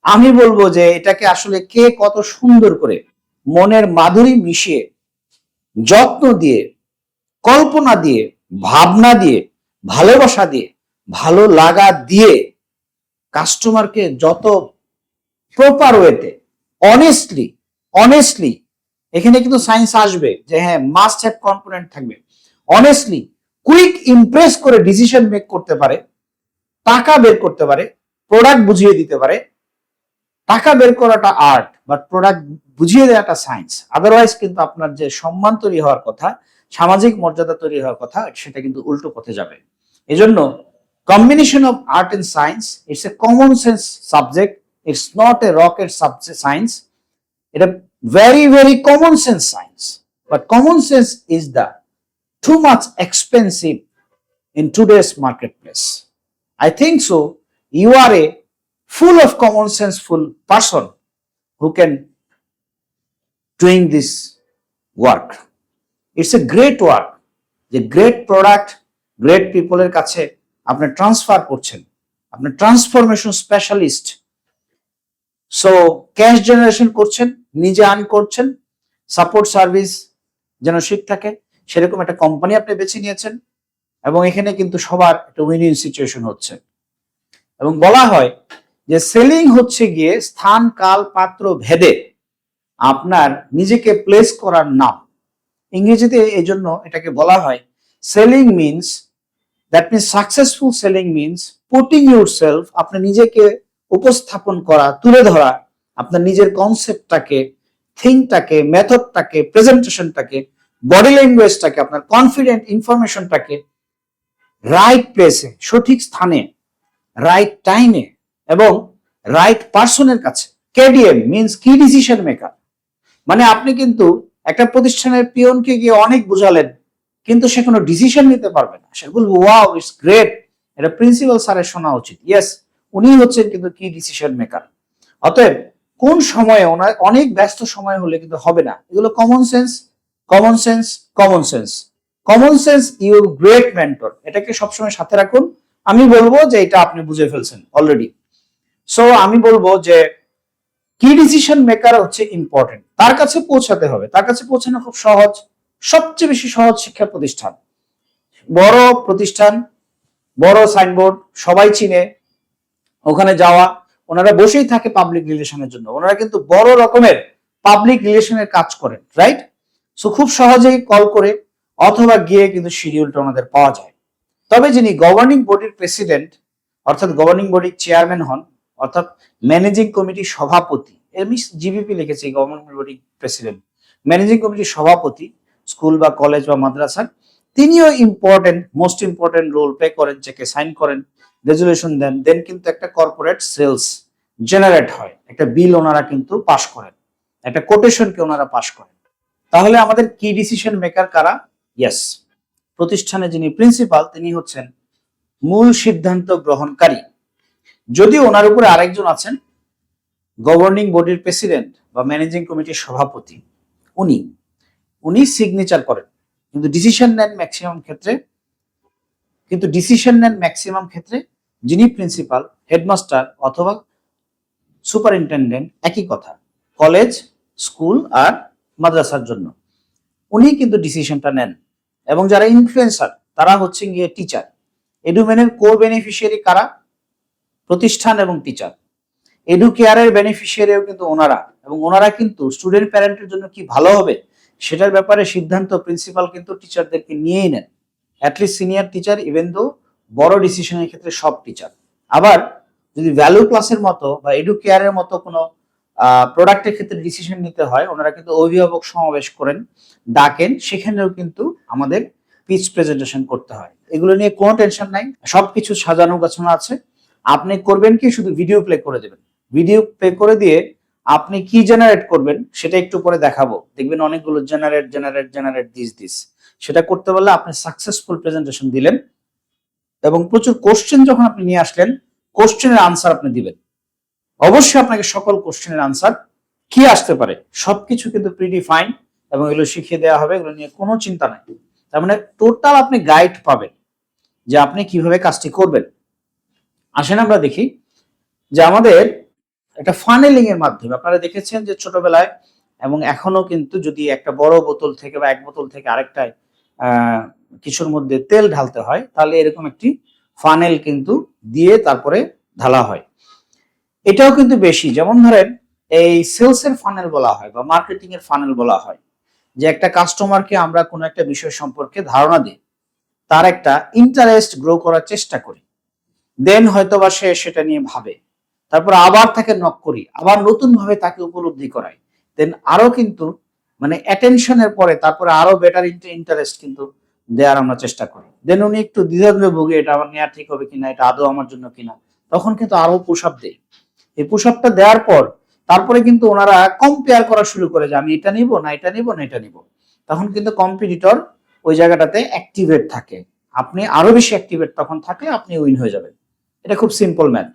আমি বলবো যে এটাকে আসলে কে কত সুন্দর করে মনের মাধুরী মিশিয়ে, যত্ন দিয়ে, কল্পনা দিয়ে, ভাবনা দিয়ে, ভালোবাসা দিয়ে, ভালো লাগা দিয়ে কাস্টমারকে যত প্রপার ওয়েতে অনেস্টলি, এখানে কিন্তু সায়েন্স আসবে যে হ্যাঁ মাস্ট হ্যাভ কম্পোনেন্ট থাকবে। অনেস্টলি কুইক ইমপ্রেস করে ডিসিশন মেক করতে পারে, টাকা বের করতে পারে, প্রোডাক্ট বুঝিয়ে দিতে পারে। টাকা বের করাটা আর্ট, বাট প্রোডাক্ট বুঝিয়ে দেওয়াটা সায়েন্স। আদারওয়াইজ কিন্তু আপনার যে সম্মান তৈরি হওয়ার কথা, সামাজিক মর্যাদা তৈরি হওয়ার কথা, সেটা কিন্তু উল্টো পথে যাবে। এজন্য combination of art and science, it's a common sense subject, it's not a rocket subject science. এটা very very common sense science, but common sense is the too much expensive in today's marketplace. I think so. You are a full of common sense full person who can doing this work. It's a great work. The great product, great people এর কাছে আপনি ট্রান্সফার করছেন, আপনি transformation specialist. So cash generation করছেন, নিজে আর্ন করছেন, সাপোর্ট সার্ভিস যেন ঠিক থাকে সেরকম একটা কোম্পানি আপনি বেছে নিয়েছেন, এবং এখানে কিন্তু সবার একটা উইন উইন সিচুয়েশন হচ্ছে। এবং বলা হয় যে সেলিং হচ্ছে গিয়ে স্থান কাল পাত্র ভেদে আপনার নিজেকে প্লেস করার নাম। ইংরেজিতে এই জন্য এটাকে বলা হয় selling means, that means successful selling means putting your self, আপনার নিজেকে উপস্থাপন করা, তুলে ধরা, আপনার নিজের কনসেপ্টটাকে, থিঙ্কটাকে, মেথডটাকে, প্রেজেন্টেশনটাকে, বডি ল্যাঙ্গুয়েজটাকে, আপনার কনফিডেন্ট ইনফরমেশনটাকে রাইট প্লেসে, সঠিক স্থানে, রাইট টাইমে এবং রাইট পার্সনের কাছে। কেডিএম মিনস কি ডিসিশন মেকার, মানে আপনি কিন্তু একটা প্রতিষ্ঠানের পিয়নকে গিয়ে অনেক বুঝালেন, কিন্তু সে কোনো ডিসিশন নিতে পারবে না। সে বলবে ওয়াও ইটস গ্রেট, এটা প্রিন্সিপাল স্যারের শোনা উচিত। ইয়েস, উনি হচ্ছেন কিন্তু কি ডিসিশন মেকার। অতএব কোন সময়ে, ওনার অনেক ব্যস্ত সময় হলে কিন্তু হবে না। এগুলো common sense, common sense, common sense, common sense your great mentor. এটাকে সবসময় সাথে রাখুন। আমি বলবো যে এটা আপনি বুঝে ফেলছেন অলরেডি। সো আমি বলবো যে কি ডিসিশন মেকার হচ্ছে ইম্পর্টেন্ট, তার কাছে পৌঁছাতে হবে। তার কাছে পৌঁছানো খুব সহজ, সবচেয়ে বেশি সহজ শিক্ষা প্রতিষ্ঠান, বড় প্রতিষ্ঠান, বড় সাইনবোর্ড, সবাই চিনে, ওখানে যাওয়া। ওনারা বসেই থাকে পাবলিক রিলেশনের জন্য, ওনারা কিন্তু বড় রকমের পাবলিক রিলেশনের কাজ করেন, রাইট? সো খুব সহজেই কল করে অথবা গিয়ে কিন্তু শিডিউলটা ওনাদের পাওয়া যায়। তবে যিনি গভর্নিং বডির প্রেসিডেন্ট, অর্থাৎ গভর্নিং বডির চেয়ারম্যান হন, অর্থাৎ ম্যানেজিং কমিটির সভাপতি, এমনি জিবিপি লিখেছে গভর্নিং বডির প্রেসিডেন্ট, ম্যানেজিং কমিটির সভাপতি স্কুল বা কলেজ বা মাদ্রাসার, তিনিও important, most important role play করেন। চেকে সাইন করেন, রেজুলেশন দেন, দেন কিন্তু একটা কর্পোরেট সেলস জেনারেট হয়, একটা বিল ওনারা কিন্তু পাশ করেন, একটা কোটেশনকে ওনারা পাশ করেন। তাহলে আমাদের কি ডিসিশন মেকার কারা? ইয়েস, প্রতিষ্ঠানে যিনি প্রিন্সিপাল তিনি হচ্ছেন মূল সিদ্ধান্ত গ্রহণকারী। যদি ওনার উপরে আরেকজন আছেন গভর্নিং বডির প্রেসিডেন্ট বা ম্যানেজিং কমিটির সভাপতি, উনি সিগনেচার করেন, কিন্তু ডিসিশন নেন ম্যাক্সিমাম ক্ষেত্রে, যিনি প্রিন্সিপাল, হেডমাস্টার অথবা সুপারিনটেন্ডেন্ট, একই কথা, কলেজ, স্কুল আর মাদ্রাসার জন্য উনি কিন্তু ডিসিশনটা নেন। এবং যারা ইনফ্লুয়েন্সার তারা হচ্ছে গিয়ে টিচার। এডুমেনের কোর বেনিফিশিয়ারি কারা? প্রতিষ্ঠান এবং টিচার। এডুকেয়ারের বেনিফিশিয়ারিও কিন্তু ওনারা, এবং ওনারা কিন্তু স্টুডেন্ট প্যারেন্টের জন্য কি ভালো হবে সেটার ব্যাপারে সিদ্ধান্ত প্রিন্সিপাল কিন্তু টিচারদেরকে নিয়েই নেন, at least senior teacher, even though বড় ডিসিশনের ক্ষেত্রে সব টিচার। আবার যদি ভ্যালু ক্লাসের মতো বা এডুকেয়ারের মতো কোনো প্রোডাক্টের ক্ষেত্রে ডিসিশন নিতে হয়, ওনারা কিন্তু অভিভাবক সমাবেশ করেন, ডাকেন, সেখানেও কিন্তু আমাদের পিচ প্রেজেন্টেশন করতে হয়। এগুলো নিয়ে কোনো টেনশন নাই, সবকিছু সাজানো গোছানো আছে। আপনি করবেন কি, শুধু ভিডিও প্লে করে দেবেন। ভিডিও প্লে করে দিয়ে আপনি কি জেনারেট করবেন সেটা একটু পরে দেখাবো, দেখবেন অনেকগুলো জেনারেট দিস সেটা করতে পারলে আপনি সাকসেসফুল প্রেজেন্টেশন দিলেন। এবং প্রচুর কোশ্চেন যখন আপনি নিয়ে আসলেন, কোশ্চেনের আনসার আপনি দিবেন। অবশ্যই আপনাকে সকল কোশ্চেনের আনসার কি আসতে পারে সবকিছু কিন্তু প্রিডিফাইন, এবং এগুলো শিখিয়ে দেওয়া হবে, এগুলো নিয়ে কোনো চিন্তা নাই। তার মানে টোটাল আপনি গাইড পাবেন যে আপনি কিভাবে কাজটি করবেন। আসেন আমরা দেখি যে আমাদের একটা ফানেলিং এর মাধ্যমে, আপনারা দেখেছেন যে ছোটবেলায় এবং এখনো কিন্তু যদি একটা বড় বোতল থেকে বা এক বোতল থেকে আরেকটায় কিছুর মধ্যে তেল ঢালতে হয়, তাহলে এরকম একটি ফানেল কিন্তু দিয়ে তারপরে ঢালা হয়। এটাও কিন্তু বেশি, যেমন ধরেন এই সেলস এর ফানেল বলা হয় বা মার্কেটিং এর ফানেল বলা হয়, যে একটা কাস্টমারকে আমরা কোনো একটা বিষয় সম্পর্কে ধারণা দিই, তার একটা ইন্টারেস্ট গ্রো করার চেষ্টা করি, দেন হয়তোবা সে সেটা নিয়ে ভাবে, তারপর আবার তাকে নক করি, আবার নতুন ভাবে তাকে উপলব্ধি করাই, দেন আরো কিন্তু মানে অ্যাটেনশনের পরে তারপরে আরো বেটার ইন্টারেস্ট কিন্তু দেওয়ার আমরা চেষ্টা করি। দেন উনি একটু দ্বিধাদ্বন্দ্বে ভুগে এটা আমার নেওয়া ঠিক হবে কিনা, এটা আদৌ আমার জন্য কিনা, তখন কিন্তু আরো পুশ আপ দেই। এই পুশ আপটা দেওয়ার পর তারপরে কিন্তু ওনারা কম্পেয়ার করা শুরু করে যে আমি এটা নিব না এটা নিব না এটা নিব। তখন কিন্তু কম্পিটিটর ওই জায়গাটাতে অ্যাক্টিভেট থাকে, আপনি আরো বেশি অ্যাক্টিভেট তখন থাকলে আপনি উইন হয়ে যাবেন। এটা খুব সিম্পল ম্যাথ।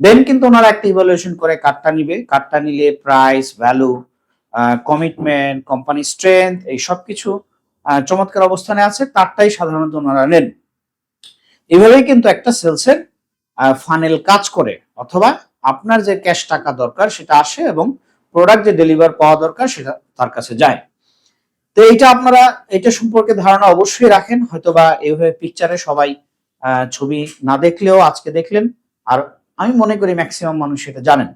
দেন কিন্তু ওনারা একটা ইভালুয়েশন করে কার্ডটা নিবে, কার্ডটা নিলে price, value, commitment, company strength, এই সব কিছু চমৎকার অবস্থানে আছে, তারটাই সাধারণত ওনারা নেন। এভাবেই কিন্তু একটা সেলসের ফানেল কাজ করে, অথবা আপনার যে ক্যাশ টাকা দরকার সেটা আসে এবং প্রোডাক্ট যে ডেলিভার পাওয়া দরকার সেটা তার কাছে যায়। তো এইটা আপনারা এটা সম্পর্কে ধারণা অবশ্যই রাখেন, হয়তোবা এইভাবে পিকচারে সবাই ছবি না দেখলেও আজকে দেখলেন, আর আমি মনে করি ম্যাক্সিমাম মানুষ সেটা জানেন।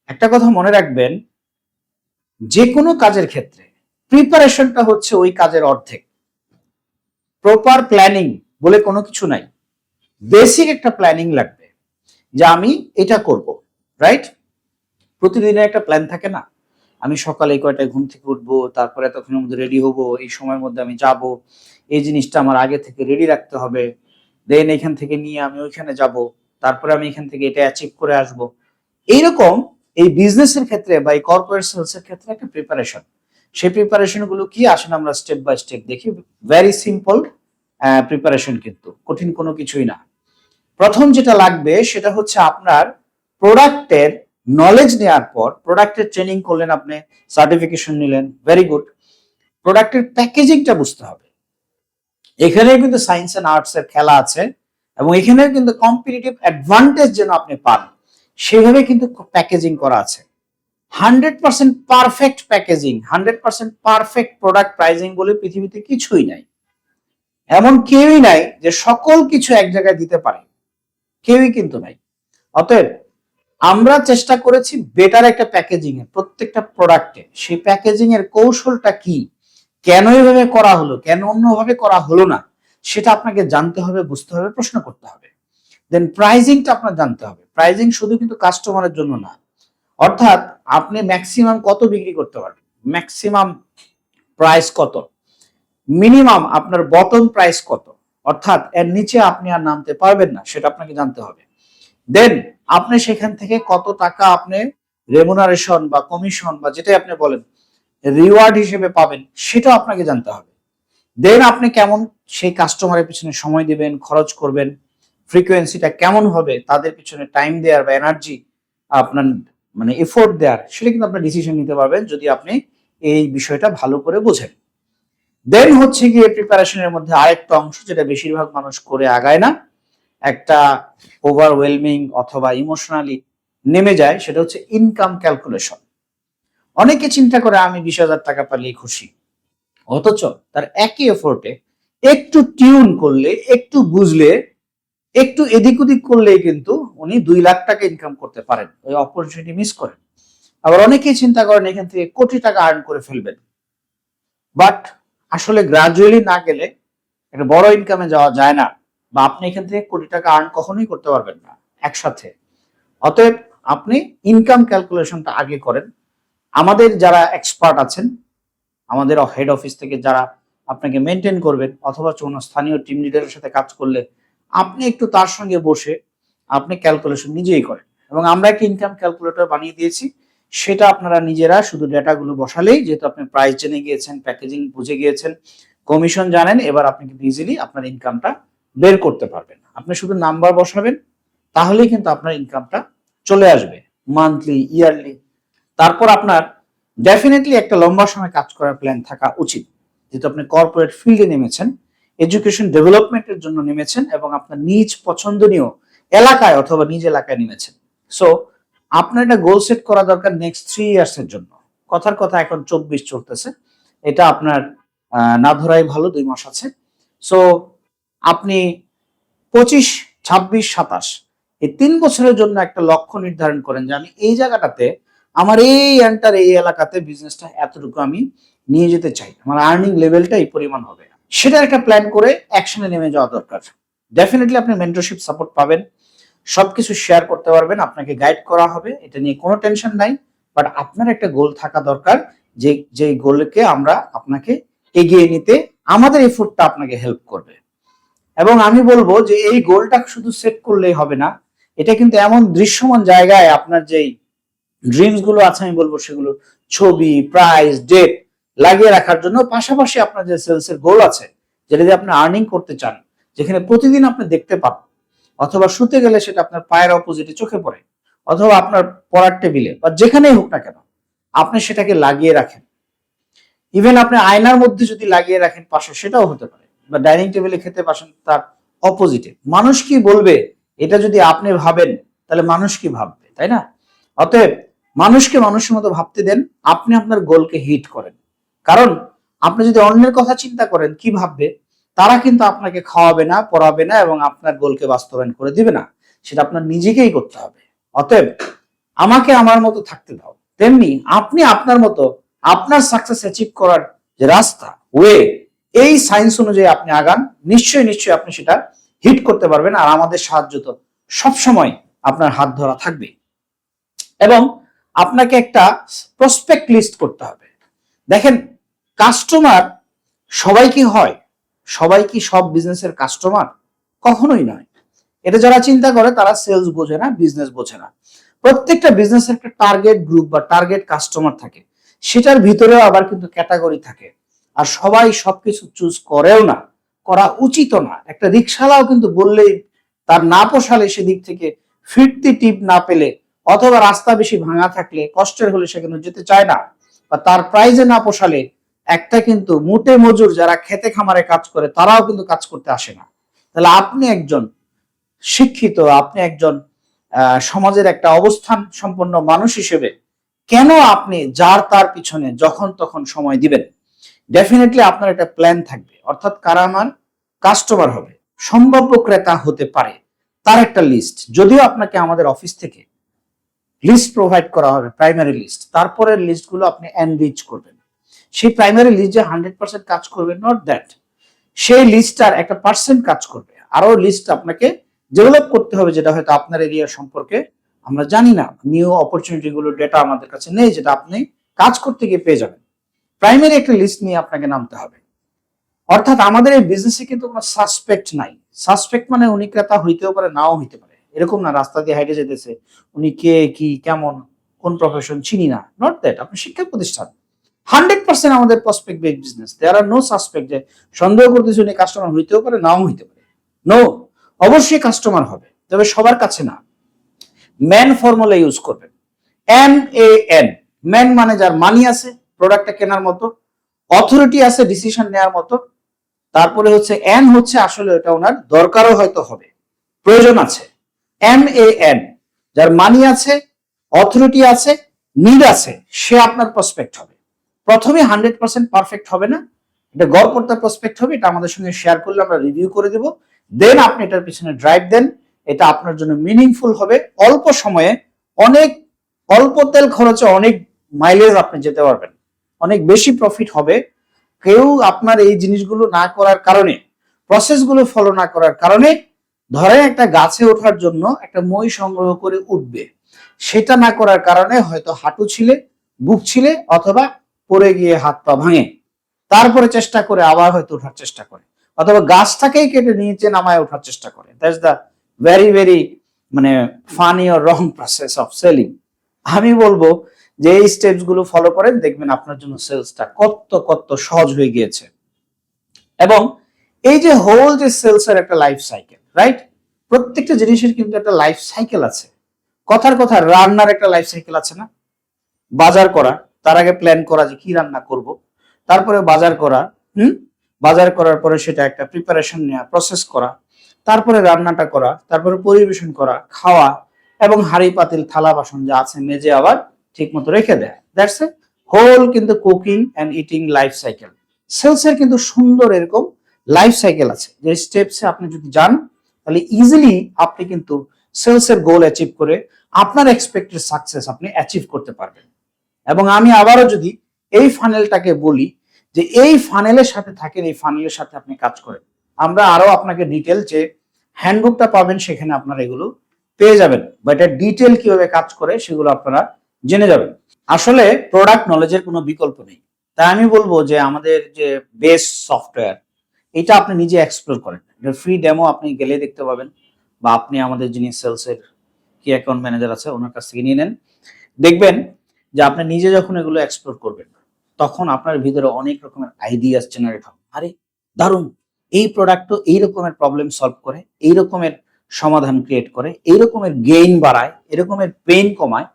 একটা কথা মনে রাখবেন, যে কোনো কাজের ক্ষেত্রে প্রিপারেশনটা হচ্ছে ওই কাজের অর্ধেক। প্রপার প্ল্যানিং বলে কোনো কিছু নাই, বেসিক একটা প্ল্যানিং লাগবে যে আমি এটা করব, রাইট? প্রতিদিনের একটা প্ল্যান থাকে না, আমি সকালে এই কয়টায় ঘুম থেকে উঠবো, তারপরে এতক্ষণের মধ্যে রেডি হব, এই সময়ের মধ্যে আমি যাব, এই জিনিসটা আমার আগে থেকে রেডি রাখতে হবে, দেন এখান থেকে নিয়ে আমি ওইখানে যাব, তারপরে আমি এখান থেকে এটা অ্যাচিভ করে আসব। এইরকম এই বিজনেসের ক্ষেত্রে বা এই কর্পোরেট সেলসের ক্ষেত্রে একটা প্রিপারেশন, সেই প্রিপারেশন গুলো কি আসেন আমরা স্টেপ বাই স্টেপ দেখি। ভেরি সিম্পল প্রিপারেশন, কিন্তু কঠিন কোনো কিছুই না। প্রথম যেটা লাগবে সেটা হচ্ছে আপনার প্রোডাক্টের নলেজ নেওয়ার পর, প্রোডাক্টের ট্রেনিং করলেন আপনি, সার্টিফিকেশন নিলেন, ভেরি গুড। প্রোডাক্টের প্যাকেজিংটা বুঝতে হবে, এখানেও কিন্তু সায়েন্স এন্ড আর্টস এর খেলা আছে, এবং এখানেও কিন্তু কম্পিটিটিভ অ্যাডভান্টেজ যেন আপনি পান সেভাবে কিন্তু প্যাকেজিং করা আছে। 100% perfect packaging, 100% perfect product pricing বলে পৃথিবীতে কিছুই নাই। এমন কেউই নাই যে সকল কিছু এক জায়গায় দিতে পারে, কেউই কিন্তু নাই। অতএব আমরা চেষ্টা করেছি বেটার একটা প্যাকেজিং এর প্রত্যেকটা প্রোডাক্টে। সেই প্যাকেজিং এর কৌশলটা কি, কেন এভাবে করা হলো, কেন অন্যভাবে করা হলো না, সেটা আপনাকে জানতে হবে, বুঝতে হবে, প্রশ্ন করতে হবে। দেন প্রাইজিংটা আপনার জানতে হবে। প্রাইজিং শুধু কিন্তু কাস্টমারের জন্য না, অর্থাৎ আপনি ম্যাক্সিমাম কত বিক্রি করতে পারবেন, ম্যাক্সিমাম প্রাইস কত, মিনিমাম আপনার বটম প্রাইস কত, অর্থাৎ এর নিচে আপনি আর নামতে পারবেন না, সেটা আপনাকে জানতে হবে। দেন আপনি সেখান থেকে কত টাকা আপনি রেমুনারেশন বা কমিশন বা যেটাই আপনি বলেন রিওয়ার্ড হিসেবে পাবেন, সেটাও আপনাকে জানতে হবে। দেন আপনি কেমন সেই কাস্টমারের পিছনে সময় দিবেন, খরচ করবেন, ফ্রিকোয়েন্সিটা কেমন হবে, তাদের পিছনে টাইম দেওয়ার বা এনার্জি আপনার মানে এফোর্ট দেওয়ার, সেটা কিন্তু আপনার ডিসিশন নিতে পারবেন যদি আপনি এই বিষয়টা ভালো করে বোঝেন। দেন হচ্ছে গিয়ে প্রিপারেশনের মধ্যে আরেকটা অংশ যেটা বেশিরভাগ মানুষ করে আগায় না, একটা ওভারওয়েলমিং অথবা ইমোশনালি নেমে যায়, সেটা হচ্ছে ইনকাম ক্যালকুলেশন। অনেকে চিন্তা করে আমি 20,000 টাকা পালিয়ে খুশি, অথচ তার একই এফোর্টে একটু টিউন করলে, একটু বুঝলে, একটু এদিক ওদিক করলেই কিন্তু উনি 2 লাখ টাকা ইনকাম করতে পারেন, ওই অপরচুনিটি মিস করেন। আবার অনেকেই চিন্তা করেন এখান থেকে কোটি টাকা আর্ন করে ফেলবেন, বাট আসলে গ্রাজুয়ালি না গেলে একটা বড় ইনকামে যাওয়া যায় না, বা আপনি এখান থেকে কোটি টাকা আর্ন কখনোই করতে পারবেন না একসাথে। অতএব আপনি ইনকাম ক্যালকুলেশনটা আগে করেন। আমাদের যারা এক্সপার্ট আছেন, আমাদের হেড অফিস থেকে যারা আপনাকে মেনটেন করবেন, অথবা কোনো স্থানীয় টিম লিডারের সাথে কাজ করলে আপনি একটু তার সঙ্গে বসে আপনি ক্যালকুলেশন নিজেই করেন, এবং আমরা একটা ইনকাম ক্যালকুলেটর বানিয়ে দিয়েছি, সেটা আপনারা নিজেরা শুধু ডেটাগুলো বসালেই, যেহেতু আপনি প্রাইস জেনে গিয়েছেন, প্যাকেজিং বুঝে গিয়েছেন, কমিশন জানেন, এবার আপনি কিন্তু ইজিলি আপনার ইনকামটা বের করতে পারবেন। আপনি শুধু নাম্বার বসাবেন, তাহলেই কিন্তু আপনার ইনকামটা চলে আসবে, মান্থলি, ইয়ারলি। তারপর আপনার ডেফিনেটলি একটা লম্বা সময় কাজ করার প্ল্যান থাকা উচিত, যেহেতু আপনি কর্পোরেট ফিল্ডে নেমেছেন, এডুকেশন ডেভেলপমেন্টের জন্য নেমেছেন, এবং আপনার নিজ পছন্দনীয় এলাকায় অথবা নিজ এলাকায় নেমেছেন। সো আপনার একটা গোল সেট করা দরকার নেক্সট 3 ইয়ার্স এর জন্য। কথার কথা এখন 24 চলতেছে, এটা আপনার না ধরাই ভালো, 2 মাস আছে। সো আপনি 25, 26, 27 এই 3 বছরের জন্য একটা লক্ষ্য নির্ধারণ করেন যে আমি এই জায়গাটাতে আমার এই এলাকাতে বিজনেসটা এতটুকু আমি নিয়ে যেতে চাই, আমার আর্নিং লেভেলটা এই পরিমাণ হবে। সেটার একটা প্ল্যান করে অ্যাকশনে নেমে যাওয়া দরকার। ডেফিনেটলি আপনি মেন্টরশিপ সাপোর্ট পাবেন, সবকিছু শেয়ার করতে পারবেন, আপনাকে গাইড করা হবে, এটা নিয়ে কোনো টেনশন নাই। বাট আপনার একটা গোল থাকা দরকার, যে গোলকে আমরা আপনাকে এগিয়ে নিতে আমাদের এফোর্টটা আপনাকে হেল্প করবে। এবং আমি বলবো যে এই গোলটা শুধু সেট করলেই হবে না, এটা কিন্তু এমন দৃশ্যমান জায়গায় আপনার যেই ড্রিমস গুলো আছে আমি বলবো সেগুলো ছবি, প্রাইস, ডেট লাগিয়ে রাখার জন্য, পাশাপাশি আপনার যে সেলস এর গোল আছে যেটা দিয়ে আপনি আর্নিং করতে চান, যেখানে প্রতিদিন আপনি দেখতে পান, অথবা শুতে গেলে সেটা আপনার পায়ের অপোজিটে চোখে পড়ে, অথবা আপনার পড়ার টেবিলে বা যেখানেই হোক না কেন আপনি সেটাকে লাগিয়ে রাখেন। ইভেন আপনি আয়নার মধ্যে যদি লাগিয়ে রাখেন পাশে, সেটাও হতে পারে, বা ডাইনিং টেবিলে খেতে পাশেন তার অপোজিটে। মানুষ কি বলবে এটা যদি আপনি ভাবেন, তাহলে মানুষ কি ভাববে, তাই না? অতএব মানুষকে মানুষের মতো ভাবতে দেন, আপনি আপনার গোলকে হিট করেন। কারণ আপনি যদি অন্যের কথা চিন্তা করেন কি ভাববে, তারা কিন্তু আপনাকে খাওয়াবে না, পড়াবে না, এবং আপনার গোলকে বাস্তবায়ন করে দিবে না। সেটা আপনার নিজেকেই করতে হবে। অতএব আমাকে আমার মতো থাকতে দাও, তেমনি আপনি আপনার মতো আপনার সাকসেস অ্যাচিভ করার যে রাস্তা, ওয়ে, এই সায়েন্স অনুযায়ী আপনি আগান, নিশ্চয়ই নিশ্চয়ই আপনি সেটা হিট করতে পারবেন। আর আমাদের সাহায্য তো সবসময় আপনার হাত ধরা থাকবে। এবং আপনাকে একটা প্রসপেক্ট লিস্ট করতে হবে। দেখেন, কাস্টমার সবাই কি হয়? সবাই কি সব বিজনেসের কাস্টমার? কখনোই নয়। এটা যারা চিন্তা করে তারা সেলস বোঝে না, বিজনেস বোঝে না। প্রত্যেকটা বিজনেসের একটা টার্গেট গ্রুপ বা টার্গেট কাস্টমার থাকে, সেটার ভিতরেও আবার কিন্তু ক্যাটাগরি থাকে। আর সবাই সবকিছু চুজ করেও না, করা উচিত না। একটা রিক্সাওয়ালাও কিন্তু বললেই তার না পোষালে, সেদিক থেকে ফিরতি টিপ না পেলে, অথবা রাস্তা বেশি ভাঙা থাকলে, কষ্টের হলে সেখানে যেতে চায় না, বা তার প্রাইজে না পোষালে, একটা কিন্তু মোটে মজুর যারা খেতে খামারে কাজ করে তারাও কিন্তু কাজ করতে আসে না। তাহলে আপনি একজন শিক্ষিত, আপনি একজন সমাজের একটা অবস্থান সম্পন্ন মানুষ হিসেবে কেন আপনি যার তার পিছনে যখন তখন সময় দিবেন? ডেফিনেটলি আপনার একটা প্ল্যান থাকবে, অর্থাৎ কারা আমার কাস্টমার হবে, সম্ভাব্য ক্রেতা হতে পারে, তার একটা লিস্ট। যদিও আপনাকে আমাদের অফিস থেকে লিস্ট প্রোভাইড করা হবে, প্রাইমারি লিস্ট, তারপরের লিস্টগুলো আপনি এনরিচ করবেন। সেই প্রাইমারি লিস্ট যে 100% কাজ করবে, নট দ্যাট, সেই লিস্টটার একটা পার্সেন্ট কাজ করবে। আরো লিস্ট আপনাকে ডেভেলপ করতে হবে, যেটা হয়তো আপনার এরিয়া সম্পর্কে আমরা জানি না, নিউ অপরচুনিটি গুলো ডেটা আমাদের কাছে নেই, যেটা আপনি কাজ করতে গিয়ে পেয়ে যাবেন। প্রাইমারি একটা লিস্ট নিয়ে আপনাকে নামতে হবে। অর্থাৎ আমাদের এই বিজনেসে কিন্তু কোনো সাসপেক্ট নাই। সাসপেক্ট মানে উনি ক্রেতা হইতেও পারে, নাও হইতে পারে, এরকম না রাস্তা দিয়ে হাইটে যেতেছে উনি কে, কি, কেমন, কোন প্রফেশন চিনি না, নট দ্যাট। আপনি শিক্ষা প্রতিষ্ঠান, 100% আমাদের প্রসপেক্ট বেসড বিজনেস। দেয়ার আর নো সাসপেক্ট যে সন্দেহ করতেছে উনি কাস্টমার হইতেও পারে, নাও হইতে পারে। নো, অবশ্যই কাস্টমার হবে, তবে সবার কাছে না। ম্যান ফর্মুলা ইউজ করবেন, MAN। ম্যান মানে যার মানি আছে প্রোডাক্টটা কেনার মতো, অথরিটি আছে ডিসিশন নেওয়ার মতো। তারপরে হচ্ছে এন, হচ্ছে আসলে এটা ওনার দরকারও হয়তো হবে, প্রয়োজন আছে। MAN, যার মানি আছে, অথরিটি আছে, নিড আছে, সে আপনার প্রসপেক্ট হবে। প্রথমে 100% পারফেক্ট হবে না, এটা গড়পড়তা প্রসপেক্ট হবে। এটা আমাদের সঙ্গে শেয়ার করলে আমরা রিভিউ করে দেব, দেন আপনি এটার পিছনে ড্রাইভ দেন। এটা আপনার জন্য মিনিংফুল হবে। অল্প সময়ে অনেক, অল্প তেল খরচে অনেক মাইলেজ আপনি যেতে পারবেন, অনেক বেশি প্রফিট হবে। কেউ আপনার এই জিনিসগুলো না করার কারণে, প্রসেসগুলো ফলো না করার কারণে, ধরে একটা গাছে ওঠার জন্য একটা মই সংগ্রহ করে উঠবে, সেটা না করার কারণে হয়তো হাঁটু ছিলে, বুক ছিলে, অথবা পড়ে গিয়ে হাত পা ভাঙে, তারপরে চেষ্টা করে আবার হয়তো ওঠার চেষ্টা করে, অথবা গাছটাকেই কেটে নিচে নামায় ওঠার চেষ্টা করে। দ্যাটস দ্য ভেরি ভেরি মানে funny or wrong process of selling. আমি বলবো যে এই স্টেপস গুলো ফলো করেন, দেখবেন আপনার জন্য সেলসটা কত কত সহজ হয়ে গিয়েছে। এবং এই যে হোল যে সেলস এর একটা লাইফ সাইকেল, রাইট? প্রত্যেকটা জিনিসের কিন্তু একটা লাইফ সাইকেল আছে। কথার কথা, রান্নার একটা লাইফ সাইকেল আছে না? বাজার করা, তার আগে প্ল্যান করা যে কি রান্না করব, তারপরে বাজার করা, বাজার করার পরে সেটা একটা প্রিপারেশন নেওয়া, প্রসেস করা, তারপরে রান্নাটা করা, তারপরে পরিবেশন করা, খাওয়া, এবং হাঁড়ি পাতিল থালা বাসন যা আছে মেজে আবার ঠিক মতো রেখে দেয়। দ্যাটস এ হোল কিন্তু cooking and eating life cycle. Sales এর কিন্তু সুন্দর এরকম লাইফ সাইকেল আছে, যে স্টেপসে আপনি যদি যান তাহলে ইজিলি আপনি কিন্তু সেলস এর গোল অ্যাচিভ করে আপনার এক্সপেক্টেড সাকসেস আপনি অ্যাচিভ করতে পারবেন। এবং আমি আবারও যদি এই ফানেলটাকে বলি যে এই ফানেলের সাথে থাকেন, এই ফানেলের সাথে আপনি কাজ করেন। আমরা আরো আপনাকে ডিটেল যে হ্যান্ডবুকটা পাবেন সেখানে আপনারা এগুলো পেয়ে যাবেন, বা এটা ডিটেল কিভাবে কাজ করে সেগুলো আপনারা জেনে যাবেন। আসলে প্রোডাক্ট নলেজের কোনো বিকল্প নেই। তাই আমি বলবো যে আমাদের যে বেস সফটওয়্যার, এটা আপনি নিজে এক্সপ্লোর করেন। এটার ফ্রি ডেমো আপনি গেলে দেখতে পাবেন, বা আপনি আমাদের যিনি সেলসের কি অ্যাকাউন্ট ম্যানেজার আছে ওনার কাছ থেকে নিয়ে নেন। দেখবেন যে আপনি নিজে যখন এগুলো এক্সপ্লোর করবেন তখন আপনার ভিতরে অনেক রকমের আইডিয়াস জেনারেট হবে। আরে দারুণ, এই প্রোডাক্ট তো এই রকমের প্রবলেম সলভ করে, এই রকমের সমাধান ক্রিয়েট করে, এই রকমের গেইন বাড়ায়, এরকমের পেইন কমায়।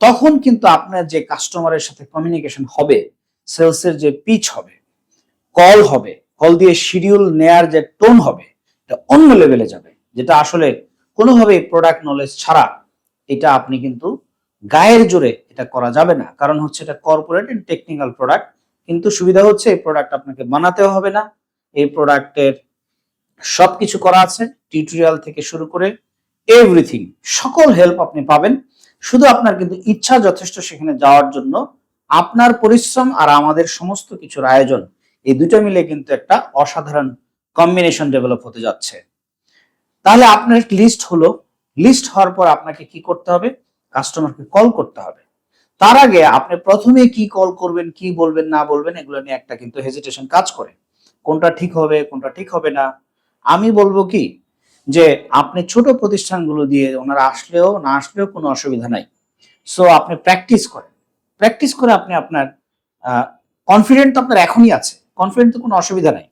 তখন কিন্তু আপনার যে কাস্টমারের সাথে কমিউনিকেশন হবে, সেলসের যে পিচ হবে, কল হবে, কল দিয়ে শিডিউল নেয়ার যে টোন হবে, এটা অন্য লেভেলে যাবে, যেটা আসলে কোনোভাবেই প্রোডাক্ট নলেজ ছাড়া এটা আপনি কিন্তু গায়ের জোরে এটা করা যাবে না। কারণ হচ্ছে এটা কর্পোরেট এন্ড টেকনিক্যাল প্রোডাক্ট। কিন্তু সুবিধা হচ্ছে এই প্রোডাক্ট আপনাকে বানাতেও হবে না, এই প্রোডাক্টের সবকিছু করা আছে, টিউটোরিয়াল থেকে শুরু করে এভরিথিং, সকল হেল্প আপনি পাবেন। শুধু আপনার কিন্তু ইচ্ছা যথেষ্ট সেখানে যাওয়ার জন্য। আপনার পরিশ্রম আর আমাদের সমস্ত কিছুর আয়োজন, এই দুটো মিলে কিন্তু একটা অসাধারণ কম্বিনেশন ডেভেলপ হতে যাচ্ছে। তাহলে আপনার লিস্ট হলো, লিস্ট হওয়ার পর আপনাকে কি করতে হবে? কাস্টমারকে কল করতে হবে। তার আগে আপনি প্রথমে কি কল করবেন, কি বলবেন না বলবেন, এগুলো নিয়ে একটা কিন্তু হেজিটেশন কাজ করে। কোনটা ঠিক হবে, কোনটা ঠিক হবে না। আমি বলবো কি, যে আপনি ছোট প্রতিষ্ঠানগুলো দিয়ে ওনারা আসলেও না আসলেও কোনো অসুবিধা নাই। সো আপনি প্র্যাকটিস করেন, প্র্যাকটিস করে আপনি আপনার কনফিডেন্ট তো আপনার এখনই আছে, কনফিডেন্ট তো কোনো অসুবিধা নাই।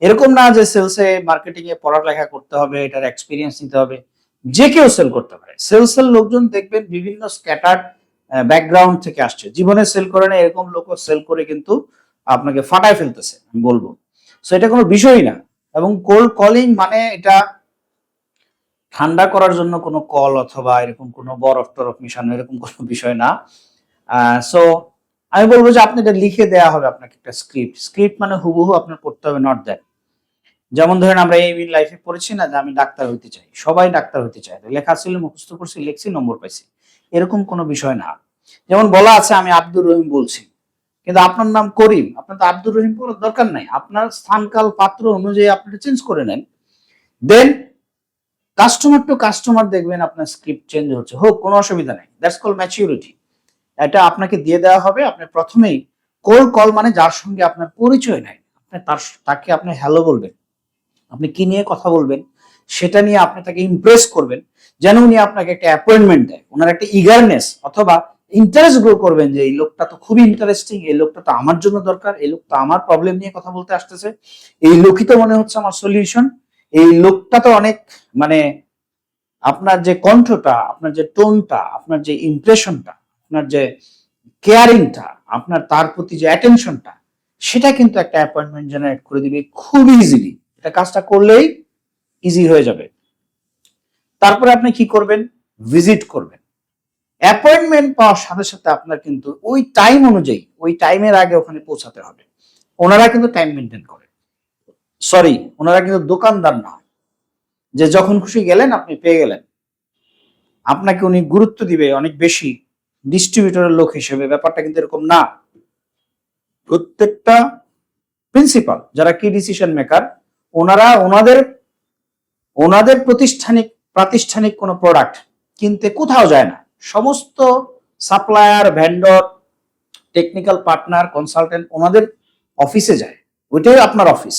এরকম না যে সেলসে মার্কেটিং এ পড়ালেখা করতে হবে, এটার এক্সপিরিয়েন্স নিতে হবে। যে কেউ সেল করতে পারে। সেলসের লোকজন দেখবেন বিভিন্ন স্ক্যাটার্ড ব্যাকগ্রাউন্ড থেকে আসছে, জীবনে সেল করে না এরকম লোকও সেল করে কিন্তু আপনাকে ফাটায় ফেলতেছে, আমি বলবো। সো এটা কোনো বিষয়ই না। এবং কোল্ড কলিং মানে এটা ঠান্ডা করার জন্য কোনো কল অথবা এরকম কোনো বরফ টরফ মিশানো এরকম কোনো বিষয় না। সো আমি বলবো যে আপনি এটা লিখে দেওয়া হবে আপনাকে একটা স্ক্রিপ্ট। স্ক্রিপ্ট মানে হুবহু আপনার পড়তে হবে, নট দ্যাট। যেমন ধরেন আমরা এই লাইফে পড়েছি না যে আমি ডাক্তার হইতে চাই, সবাই ডাক্তার হইতে চায়, লেখা ছিল, মুখস্থ করছি, লিখছি, নম্বর পাইছি, এরকম কোনো বিষয় না। যেমন বলা আছে আমি আব্দুর রহিম বলছি, কিন্তু আপনার নাম করিম, আপনার তো আব্দুর রহিম বলার দরকার নাই। আপনার স্থানকাল পাত্র অনুযায়ী আপনি চেঞ্জ করে নেন। দেন কাস্টমার টু কাস্টমার দেখবেন আপনার স্ক্রিপ্ট চেঞ্জ হচ্ছে, হোক, কোনো অসুবিধা নেই। That's call maturity. এটা আপনাকে দিয়ে দেওয়া হবে। আপনি প্রথমেই কোল্ড কল মানে যার সঙ্গে আপনার পরিচয় নাই, আপনি তাকে আপনি হ্যালো বলবেন, আপনি কি নিয়ে কথা বলবেন সেটা নিয়ে আপনি তাকে ইমপ্রেস করবেন, যেন উনি আপনাকে একটা অ্যাপয়েন্টমেন্ট দেয়, ওনার একটা ইগারনেস অথবা ইন্টারেস্ট গ্রো করবেন যে এই লোকটা তো খুবই ইন্টারেস্টিং, এই লোকটা তো আমার জন্য দরকার, এই লোকটা আমার প্রবলেম নিয়ে কথা বলতে আসতেছে, এই লোকই তো মনে হচ্ছে আমার সলিউশন, এই লোকটা তো অনেক, মানে আপনার যে কণ্ঠটা, আপনার যে টোনটা, আপনার যে ইমপ্রেশনটা, আপনার যে কেয়ারিংটা, আপনার তার প্রতি যে অ্যাটেনশনটা, সেটা কিন্তু একটা অ্যাপয়েন্টমেন্ট জেনারেট করে দিবে খুব ইজিলি। এটা কাজটা করলেই ইজি হয়ে যাবে। তারপরে আপনি কি করবেন? ভিজিট করবেন। অ্যাপয়েন্টমেন্ট পাওয়ার সাথে সাথে আপনার কিন্তু ওই টাইম অনুযায়ী, ওই টাইমের আগে ওখানে পৌঁছাতে হবে। ওনারা কিন্তু টাইম মেনটেন করে। সরি, ওনারা কিন্তু দোকানদার না যে যখন খুশি গেলেন আপনি পেয়ে গেলেন। আপনাকে উনি গুরুত্ব দিবে অনেক বেশি ডিস্ট্রিবিউটরের লোক হিসেবে, ব্যাপারটা কিন্তু এরকম না। প্রত্যেকটা প্রিন্সিপাল যারা কি ডিসিশন মেকার, ওনারা ওনাদের ওনাদের প্রাতিষ্ঠানিক কোনো প্রোডাক্ট কিনতে কোথাও যায় না। সমস্ত supplier, vendor, technical partner, consultant ওনাদের অফিসে যায়, ওইটাই আপনার অফিস।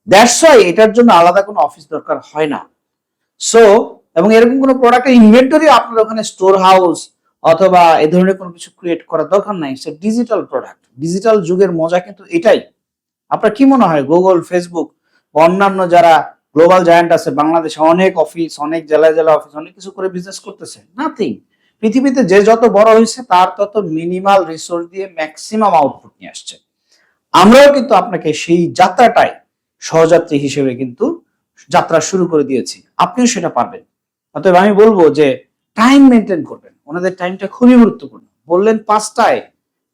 দ্যাটস ওয়াই এটার জন্য আলাদা কোনো অফিস দরকার হয় না। সো এবং এরকম কোনো প্রোডাক্টের ইনভেন্টরি আপনার ওখানে স্টোর হাউস অথবা এই ধরনের কোনো কিছু ক্রিয়েট করার দরকার নাই। সে ডিজিটাল প্রোডাক্ট। ডিজিটাল যুগের মজা কিন্তু এটাই। আপনার কি মনে হয় গুগল, ফেসবুক, অন্যান্য যারা গ্লোবাল জায়ান্ট আছে বাংলাদেশে অনেক অফিস, অনেক জেলায় জেলা অফিস, অনেক কিছু করে বিজনেস করতেছে? নাথিং। পৃথিবীতে যে যত বড় হয়েছে তার তত মিনিমাল রিসোর্স দিয়ে ম্যাক্সিমাম আউটপুট নিয়ে আসছে। আমরাও কিন্তু আপনাকে সেই যাত্রাটাই সহযাত্রী হিসেবে কিন্তু যাত্রা শুরু করে দিয়েছি, আপনিও সেটা পারবেন। অতএব আমি বলবো যে টাইম মেনটেন করবেন। ওনাদের টাইমটা খুবই গুরুত্বপূর্ণ। বললেন 5টায়,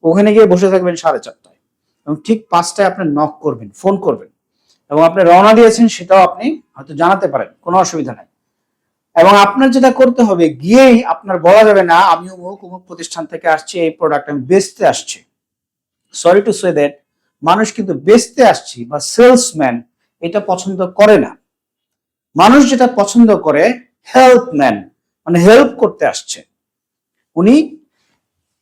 ওখানে গিয়ে বসে থাকবেন 4:30টায়, এবং ঠিক 5টায় আপনি নক করবেন, ফোন করবেন, এবং আপনি রওনা দিয়েছেন সেটাও আপনি হয়তো জানাতে পারেন, কোনো অসুবিধা নাই। এবং আপনার যেটা করতে হবে, গিয়েই আপনার বলা যাবে না আমি অমুক অমুক প্রতিষ্ঠান থেকে আসছি, এই প্রোডাক্ট আমি বেচতে আসছি। সরি টু সে দ্যাট, মানুষ কিন্তু বেচতে আসছি বা সেলসম্যান এটা পছন্দ করে না। মানুষ যেটা পছন্দ করে হেল্পম্যান, মানে হেল্প করতে আসছে, উনি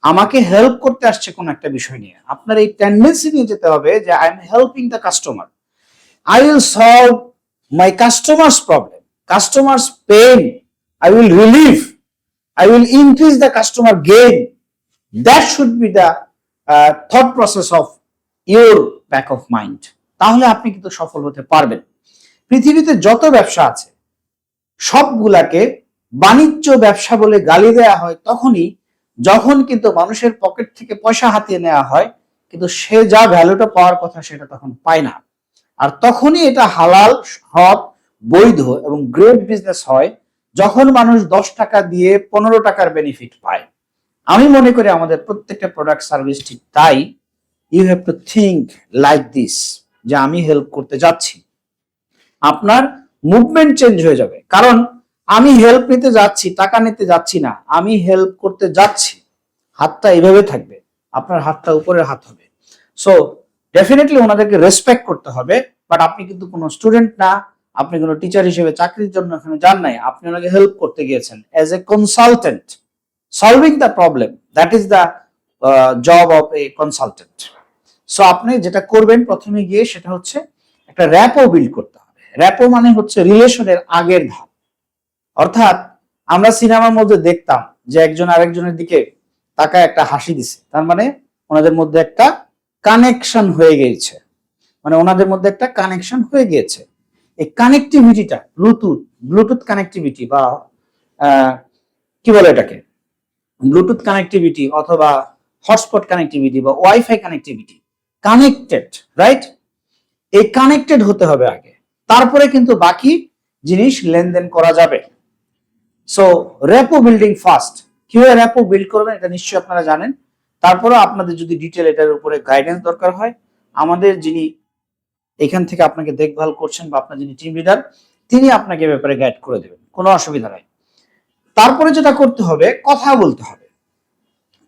আমাকে হেল্প করতে আসছে কোন একটা বিষয় নিয়ে। আপনার এই টেন্ডেন্সি নিয়ে যেতে হবে যে I am helping the customer, I will solve my customer's problem, customer's pain. I will relieve. I will increase the customer gain. That should be the thought process of your back of mind. তাহলে আপনি কিন্তু সফল হতে পারবেন। পৃথিবীতে যত ব্যবসা আছে সবগুলাকে বাণিজ্য ব্যবসা বলে গালি দেয়া হয় তখনই যখন কিন্তু মানুষের পকেট থেকে পয়সা হাতিয়ে নেওয়া হয়, কিন্তু সে যা ভ্যালুটা পাওয়ার কথা সেটা তখন পায় না। আর তখনই এটা হালাল, সৎ, বৈধ এবং গ্রেট বিজনেস হয় যখন মানুষ 10 টাকা দিয়ে 15 টাকার বেনিফিট পায়। আমি মনে করি আমাদের প্রত্যেকটা প্রোডাক্ট সার্ভিস ঠিক তাই। You have to think like this, যে আমি হেল্প করতে যাচ্ছি, আপনার মুভমেন্ট চেঞ্জ হয়ে যাবে। কারণ আমি হেল্প নিতে যাচ্ছি, টাকা নিতে যাচ্ছি না, আমি হেল্প করতে যাচ্ছি। হাতটা এইভাবে থাকবে, আপনার হাতটা উপরের হাত হবে। সো ডেফিনেটলি ওনাদেরকে রেসপেক্ট করতে হবে। বাট আপনি কিন্তু কোনো স্টুডেন্ট না, আপনি কোনো টিচার হিসেবে চাকরির জন্য এখানে যান নাই, আপনি ওনাকে হেল্প করতে গিয়েছেন as a consultant, solving the problem. That is the job of A consultant. So আপনি যেটা করবেন প্রথমে গিয়ে সেটা হচ্ছে একটা র্যাপো বিল্ড করতে হবে। র্যাপো মানে হচ্ছে রিলেশনের আগের ধাপ। অর্থাৎ আমরা সিনেমার মধ্যে দেখতাম যে একজন আরেকজনের দিকে তাকায় একটা হাসি দিছে, তার মানে ওনাদের মধ্যে একটা কানেকশন হয়ে গিয়েছে, মানে ওনাদের মধ্যে একটা কানেকশন হয়ে গিয়েছে। এই কানেক্টিভিটিটা ব্লুটুথ কানেক্টিভিটি বা কি বলে এটাকে, ব্লুটুথ কানেক্টিভিটি অথবা হটস্পট কানেক্টিভিটি বা ওয়াইফাই কানেক্টিভিটি, কানেক্টেড, রাইট? এই কানেক্টেড হতে হবে আগে, তারপরে কিন্তু বাকি জিনিস লেনদেন করা যাবে। So rapport building first. কিভাবে র্যাপো বিল্ড করবেন এটা নিশ্চয়ই আপনারা জানেন। তারপরে আপনাদের যদি ডিটেল এটার উপরে গাইডেন্স দরকার হয়, আমাদের যিনি এখান থেকে আপনাকে দেখভাল করছেন বা আপনার যিনি টিম লিডার, তিনি আপনাকে ব্যাপারে গাইড করে দেবেন, কোনো অসুবিধা নাই। তারপরে যেটা করতে হবে, কথা বলতে হবে।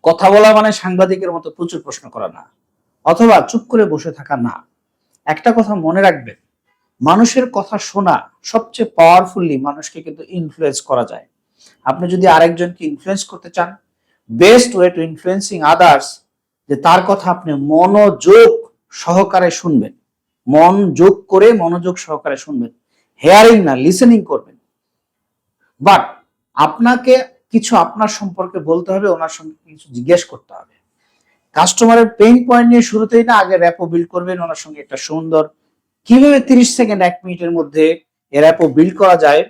কথা বলা মানে সাংবাদিকের মতো প্রচুর প্রশ্ন করা না, অথবা চুপ করে বসে থাকা না। একটা কথা মনে রাখবেন, মানুষের কথা শোনা সবচেয়ে পাওয়ারফুলি মানুষকে কিন্তু ইনফ্লুয়েন্স করা যায়। আপনি যদি আরেকজনকে ইনফ্লুয়েন্স করতে চান, best way to influencing others, যে তার কথা আপনি মনোযোগ সহকারে শুনবেন, মন যোগ করে মনোযোগ সহকারে শুনবেন, হেয়ারিং না লিসেনিং করবেন। বাট আপনাকে কিছু আপনার সম্পর্কে বলতে হবে, ওনার সঙ্গে কিছু জিজ্ঞেস করতে হবে। কাস্টমারের পেইন পয়েন্ট নিয়ে শুরুতেই না, আগে র্যাপো বিল্ড করবেন ওনার সঙ্গে একটা সুন্দর, কিভাবে 30 সেকেন্ড 1 মিনিটের মধ্যে এ র্যাপো বিল্ড করা যায়,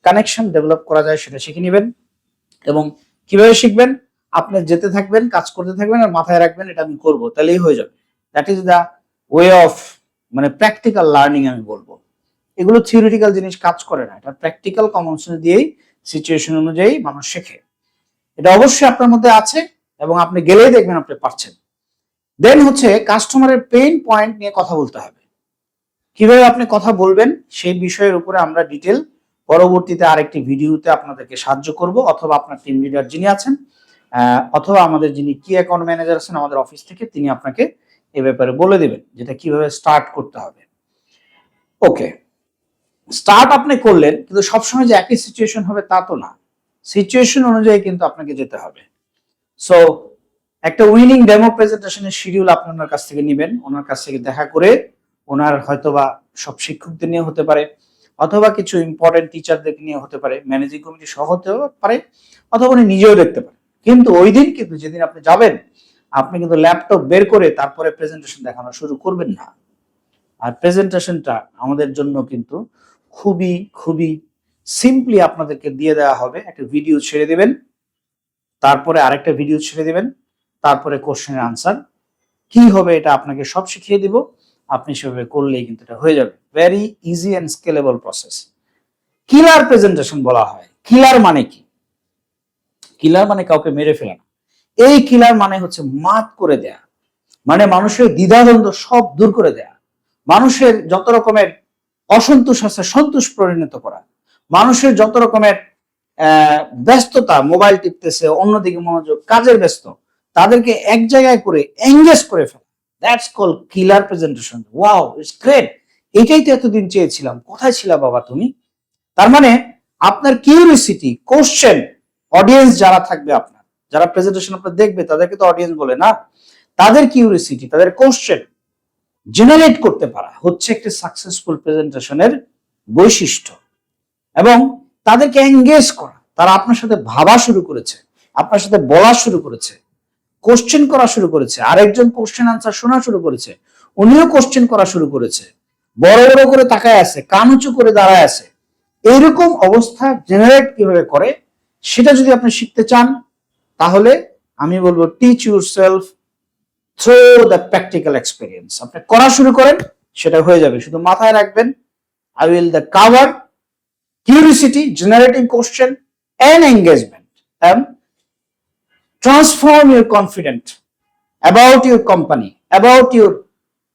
কানেকশন ডেভেলপ করা যায় সেটা শিখে নেবেন। এবং কিভাবে শিখবেন, আপনি যেতে থাকবেন, কাজ করতে থাকবেন আর মাথায় রাখবেন এটা আমি করবো, তাহলেই হয়ে যাবে। That is the way of, মানে প্র্যাকটিক্যাল লার্নিং আমি বলবো। এগুলো থিওরিটিক্যাল জিনিস কাজ করে না, এটা প্র্যাকটিক্যাল কমন সেন্স দিয়েই সিচুয়েশন অনুযায়ী মানুষ শেখে। এটা অবশ্যই আপনার মধ্যে আছে এবং আপনি গেলেই দেখবেন আপনি পারছেন। দেন হচ্ছে কাস্টমারের পেইন পয়েন্ট নিয়ে কথা বলতে হবে। কিভাবে আপনি কথা বলবেন সেই বিষয়ের উপরে আমরা ডিটেল পরবর্তীতে আরেকটি ভিডিওতে আপনাদেরকে সাহায্য করব, অথবা আপনার টিম লিডার যিনি আছেন অথবা আমাদের যিনি কি অ্যাকাউন্ট ম্যানেজার আছেন আমাদের অফিস থেকে, তিনি আপনাকে এ ব্যাপারে বলে দেবেন যেটা কিভাবে স্টার্ট করতে হবে। ওকে, স্টার্ট আপনি করলেন, কিন্তু সবসময় যে একই সিচুয়েশন হবে তা তো না, সিচুয়েশন অনুযায়ী কিন্তু আপনাকে যেতে হবে। সো একটা উইনিং ডেমো প্রেজেন্টেশনের শিডিউল আপনার কাছ থেকে নেবেন, ওনার কাছ থেকে দেখা করে, ওনার হয়তোবা সব শিক্ষকদের নিয়ে হতে পারে, অথবা কিছু ইম্পর্টেন্ট টিচারদের নিয়ে হতে পারে, ম্যানেজিং কমিটি সহ হতে পারে, অথবা উনি নিজেও দেখতে পারেন। কিন্তু ওই দিন কিন্তু যেদিন আপনি যাবেন, আপনি কিন্তু ল্যাপটপ বের করে তারপরে প্রেজেন্টেশন দেখানো শুরু করবেন না। আর প্রেজেন্টেশনটা আমাদের জন্য কিন্তু খুবই খুবই সিম্পলি আপনাদেরকে দিয়ে দেওয়া হবে। একটা ভিডিও ছেড়ে দেবেন, তারপরে আরেকটা ভিডিও ছেড়ে দেবেন, তারপরে কোশ্চেনের আনসার কি হবে এটা আপনাকে সব শিখিয়ে দিব। আপনি সেভাবে করলেই কিন্তু এটা হয়ে যাবে। Very easy and scalable process. Killer presentation বলা হয়। কিলার মানে কি? কিলার মানে কাউকে মেরে ফেলা না। এই কিলার মানে হচ্ছে মাত করে দেয়া, মানে মানুষের দ্বিধাদ্বন্দ্ব সব দূর করে দেয়া, মানুষের যত রকমের অসন্তোষ আছে সন্তোষ পরিণত করা, মানুষের যত রকমের ব্যস্ততা, মোবাইল টিপতেছে, অন্যদিকে মনোযোগ, কাজের ব্যস্ত, তাদেরকে এক জায়গায় করে এঙ্গেজ করে ফেলা, that's call killer presentation. Wow, it's great, এটাই তো এতদিন চেয়েছিলাম, কোথায় ছিলা বাবা তুমি? তার মানে আপনার কিউরিওসিটি, কোশ্চেন, অডিয়েন্স যারা থাকবে আপনার, যারা প্রেজেন্টেশন আপনার দেখবে তাদেরকে তো অডিয়েন্স বলে না, তাদের কিউরিওসিটি, তাদের কোশ্চেন জেনারেট করতে পারা হচ্ছে একটি সাকসেসফুল প্রেজেন্টেশনের বৈশিষ্ট্য। এবং তাদেরকে এঙ্গেজ করা, তারা আপনার সাথে ভাবা শুরু করেছে, আপনার সাথে বলা শুরু করেছে, কোশ্চেন করা শুরু করেছে, আরেকজন কোশ্চেন আনসার শোনা শুরু করেছে, উনিও কোশ্চেন করা শুরু করেছে, বড় বড় করে তাকায় আছে, কান উঁচু করে দাঁড়ায় আছে। এইরকম অবস্থা জেনারেট কিভাবে করে সেটা যদি আপনি শিখতে চান, তাহলে আমি বলবো teach your self through the practical experience. আপনি করা শুরু করেন, সেটা হয়ে যাবে। শুধু মাথায় রাখবেন, I will the cover curiosity, generating question and engagement, and transform your confidence about your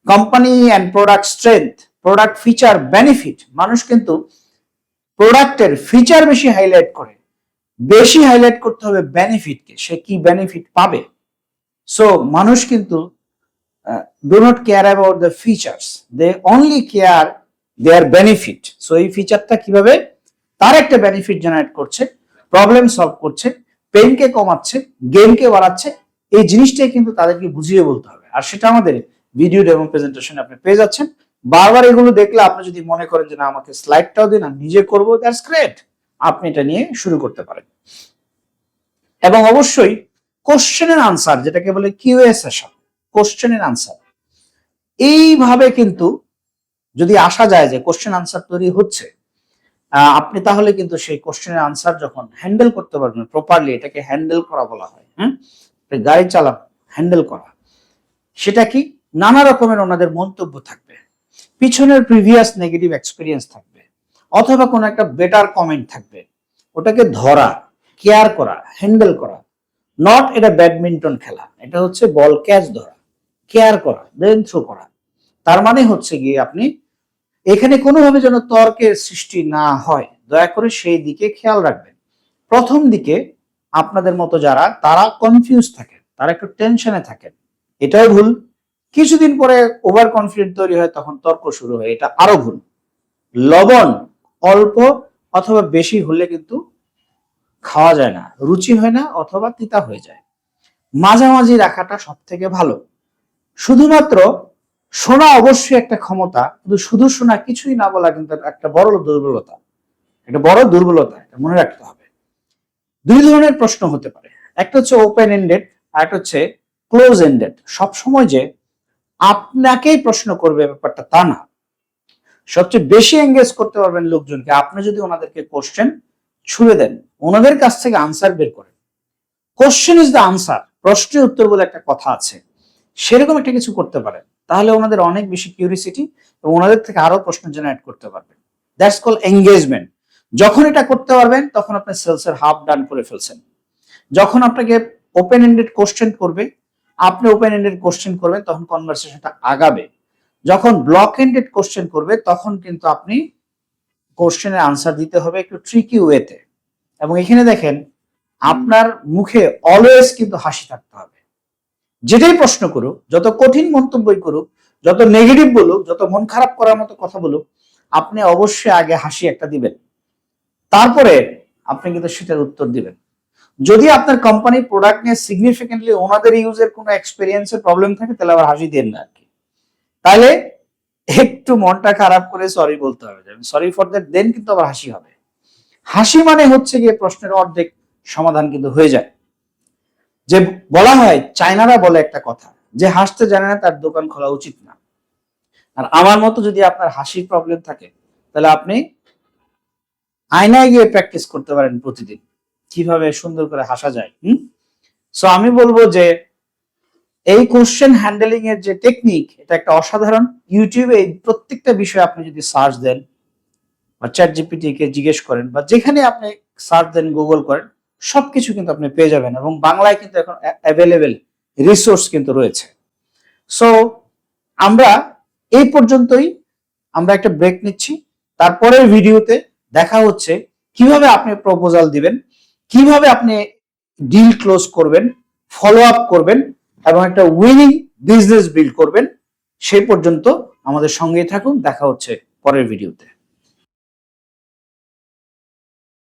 company and product strength, product feature, benefit. মানুষ কিন্তু প্রোডাক্টের ফিচার বেশি হাইলাইট করে, বেশি হাইলাইট করতে হবে বেনিফিটকে, সে কি বেনিফিট পাবে। সো মানুষ কিন্তু do not care about the features, they only care their benefit. So এই ফিচারটা কিভাবে তার একটা বেনিফিট জেনারেট করছে, প্রবলেম সলভ করছে, পেইনকে কমাচ্ছে, গেমকে বাড়াচ্ছে, এই জিনিসটাই কিন্তু তাদেরকে বুঝিয়ে বলতে হবে। আর সেটা আমাদের ভিডিও ডেমো প্রেজেন্টেশনে আপনি পেয়ে যাচ্ছেন। বারবার এগুলো দেখলে আপনি যদি মনে করেন যে না আমাকে স্লাইডটাও দিন আমি নিজে করবো, দ্যাটস গ্রেট, আপনি এটা নিয়ে শুরু করতে পারেন। এবং অবশ্যই কোশ্চেনের আনসার, যেটাকে বলে কিউএ সেশন, কোশ্চেনের আনসার, এইভাবে কিন্তু যদি আসা যায় যে কোশ্চেন আনসার তৈরি হচ্ছে, আপনি তাহলে কিন্তু সেই কোশ্চেনের আনসার যখন হ্যান্ডেল করতে পারবেন প্রপারলি, এটাকে হ্যান্ডেল করা বলা হয়। গাড়ি চালানো, হ্যান্ডেল করা, সেটা কি নানা রকমের ওনাদের মন্তব্য থাকবে, পিছনের প্রিভিয়াস নেগেটিভ এক্সপিরিয়েন্স থাকবে, অথবা কোনো একটা বেটার কমেন্ট থাকবে, ওটাকে ধরা, কেয়ার করা, হ্যান্ডেল করা। নট এটা ব্যাডমিন্টন খেলা, এটা হচ্ছে বল ক্যাচ ধরা, কেয়ার করা, দেন থ্রো করা। তার মানে হচ্ছে গিয়ে আপনি এখানে কোনোভাবে যেন তর্কের সৃষ্টি না হয়, দয়া করে সেই দিকে খেয়াল রাখবেন। প্রথম দিকে আপনাদের মতো যারা, তারা কনফিউজ থাকেন, তারা একটু টেনশনে থাকেন, এটাও ভুল। কিছুদিন পরে ওভার কনফিডেন্ট তৈরি হয়, তখন তর্ক শুরু হয়, এটা আরো ভুল। লবণ অল্প অথবা বেশি হলে কিন্তু খাওয়া যায় না, রুচি হয় না, অথবা তিতা হয়ে যায়। মাঝামাঝি রাখাটা সব থেকে ভালো। শুধুমাত্র শোনা অবশ্যই একটা ক্ষমতা, কিন্তু শুধু শোনা কিছুই না বলা কিন্তু একটা বড় দুর্বলতা, একটা বড় দুর্বলতা, এটা মনে রাখতে হবে। দুই ধরনের প্রশ্ন হতে পারে, একটা হচ্ছে ওপেন এন্ডেড, আর একটা হচ্ছে ক্লোজ এন্ডেড। সবসময় যে আপনাকেই প্রশ্ন করবে ব্যাপারটা তা না। সবচেয়ে বেশি এঙ্গেজ করতে পারবেন লোকজনকে আপনি যদি ওনাদেরকে কোশ্চেন ছুড়ে দেন, ওনাদের কাছ থেকে আনসার বের করেন। কোশ্চেন ইজ দ্য আনসার, প্রশ্নের উত্তর বলে একটা কথা আছে, সেরকম একটা কিছু করতে পারেন, তাহলে ওনাদের অনেক বেশি কিউরিসিটি এবং ওনাদের থেকে আরো প্রশ্ন জেনারেট করতে পারবেন। That's call engagement. যখন এটা করতে পারবেন তখন আপনি সেলসের হাফ ডান করে ফেলছেন। যখন আপনাকে ওপেন এন্ডেড কোশ্চেন করবে, আপনি ওপেন এন্ডেড কোশ্চেন করবেন, তখন কনভারসেশনটা আগাবে। যখন ব্লক এন্ডেড কোশ্চেন করবে, তখন কিন্তু আপনি কোশ্চেনের আনসার দিতে হবে একটু ট্রিকি ওয়েতে। এবং এখানে দেখেন, আপনার মুখে অলওয়েজ কিন্তু হাসি থাকতে হবে। যেটাই প্রশ্ন করুক, যত কঠিন মন্তব্যই করুক, যত নেগেটিভ বলুক, যত মন খারাপ করার মতো কথা বলুক, আপনি অবশ্যই আগে হাসি একটা দিবেন, তারপরে আপনি কিন্তু সেটার উত্তর দিবেন। যদি আপনার কোম্পানি প্রোডাক্ট নিয়ে সিগনিফিকেন্টলি ওনাদের ইউজের কোনো এক্সপেরিয়েন্সের প্রবলেম থাকে, তাহলে আবার হাসি দেন না আর কি। তাহলে একটু মনটা খারাপ করে সরি বলতে হবে, সরি ফর দ্যাট, দেন কিন্তু আবার হাসি হবে। হাসি মানে হচ্ছে গিয়ে প্রশ্নের অর্ধেক সমাধান কিন্তু হয়ে যায়। যে বলা হয়, চায়নারা বলে একটা কথা, যে হাসতে জানে না তার দোকান খোলা উচিত না। আর আমার মতো যদি আপনার হাসির প্রবলেম থাকে, তাহলে আপনি আয়নায় গিয়ে প্র্যাকটিস করতে পারেন প্রতিদিন, কিভাবে সুন্দর করে হাসা যায়। সো আমি বলবো যে এই কোশ্চেন হ্যান্ডেলিং এর যে টেকনিক, এটা একটা অসাধারণ। ইউটিউবে এই প্রত্যেকটা বিষয় আপনি যদি সার্চ দেন, বা চ্যাট জিপিটি কে জিজ্ঞেস করেন, বা যেখানে আপনি সার্চ দেন, গুগল করেন, সবকিছু কিন্তু আপনি পেয়ে যাবেন। এবং বাংলায় কিন্তু এখন অ্যাভেলেবেল রিসোর্স কিন্তু রয়েছে। সো আমরা এই পর্যন্তই, আমরা একটা ব্রেক নিচ্ছি। তারপরের ভিডিওতে দেখা হচ্ছে কিভাবে আপনি প্রপোজাল দিবেন, কিভাবে আপনি ডিল ক্লোজ করবেন, ফলো আপ করবেন, এবং একটা উইনিং বিজনেস বিল্ড করবেন। সেই পর্যন্ত আমাদের সঙ্গেই থাকুন, দেখা হচ্ছে পরের ভিডিওতে।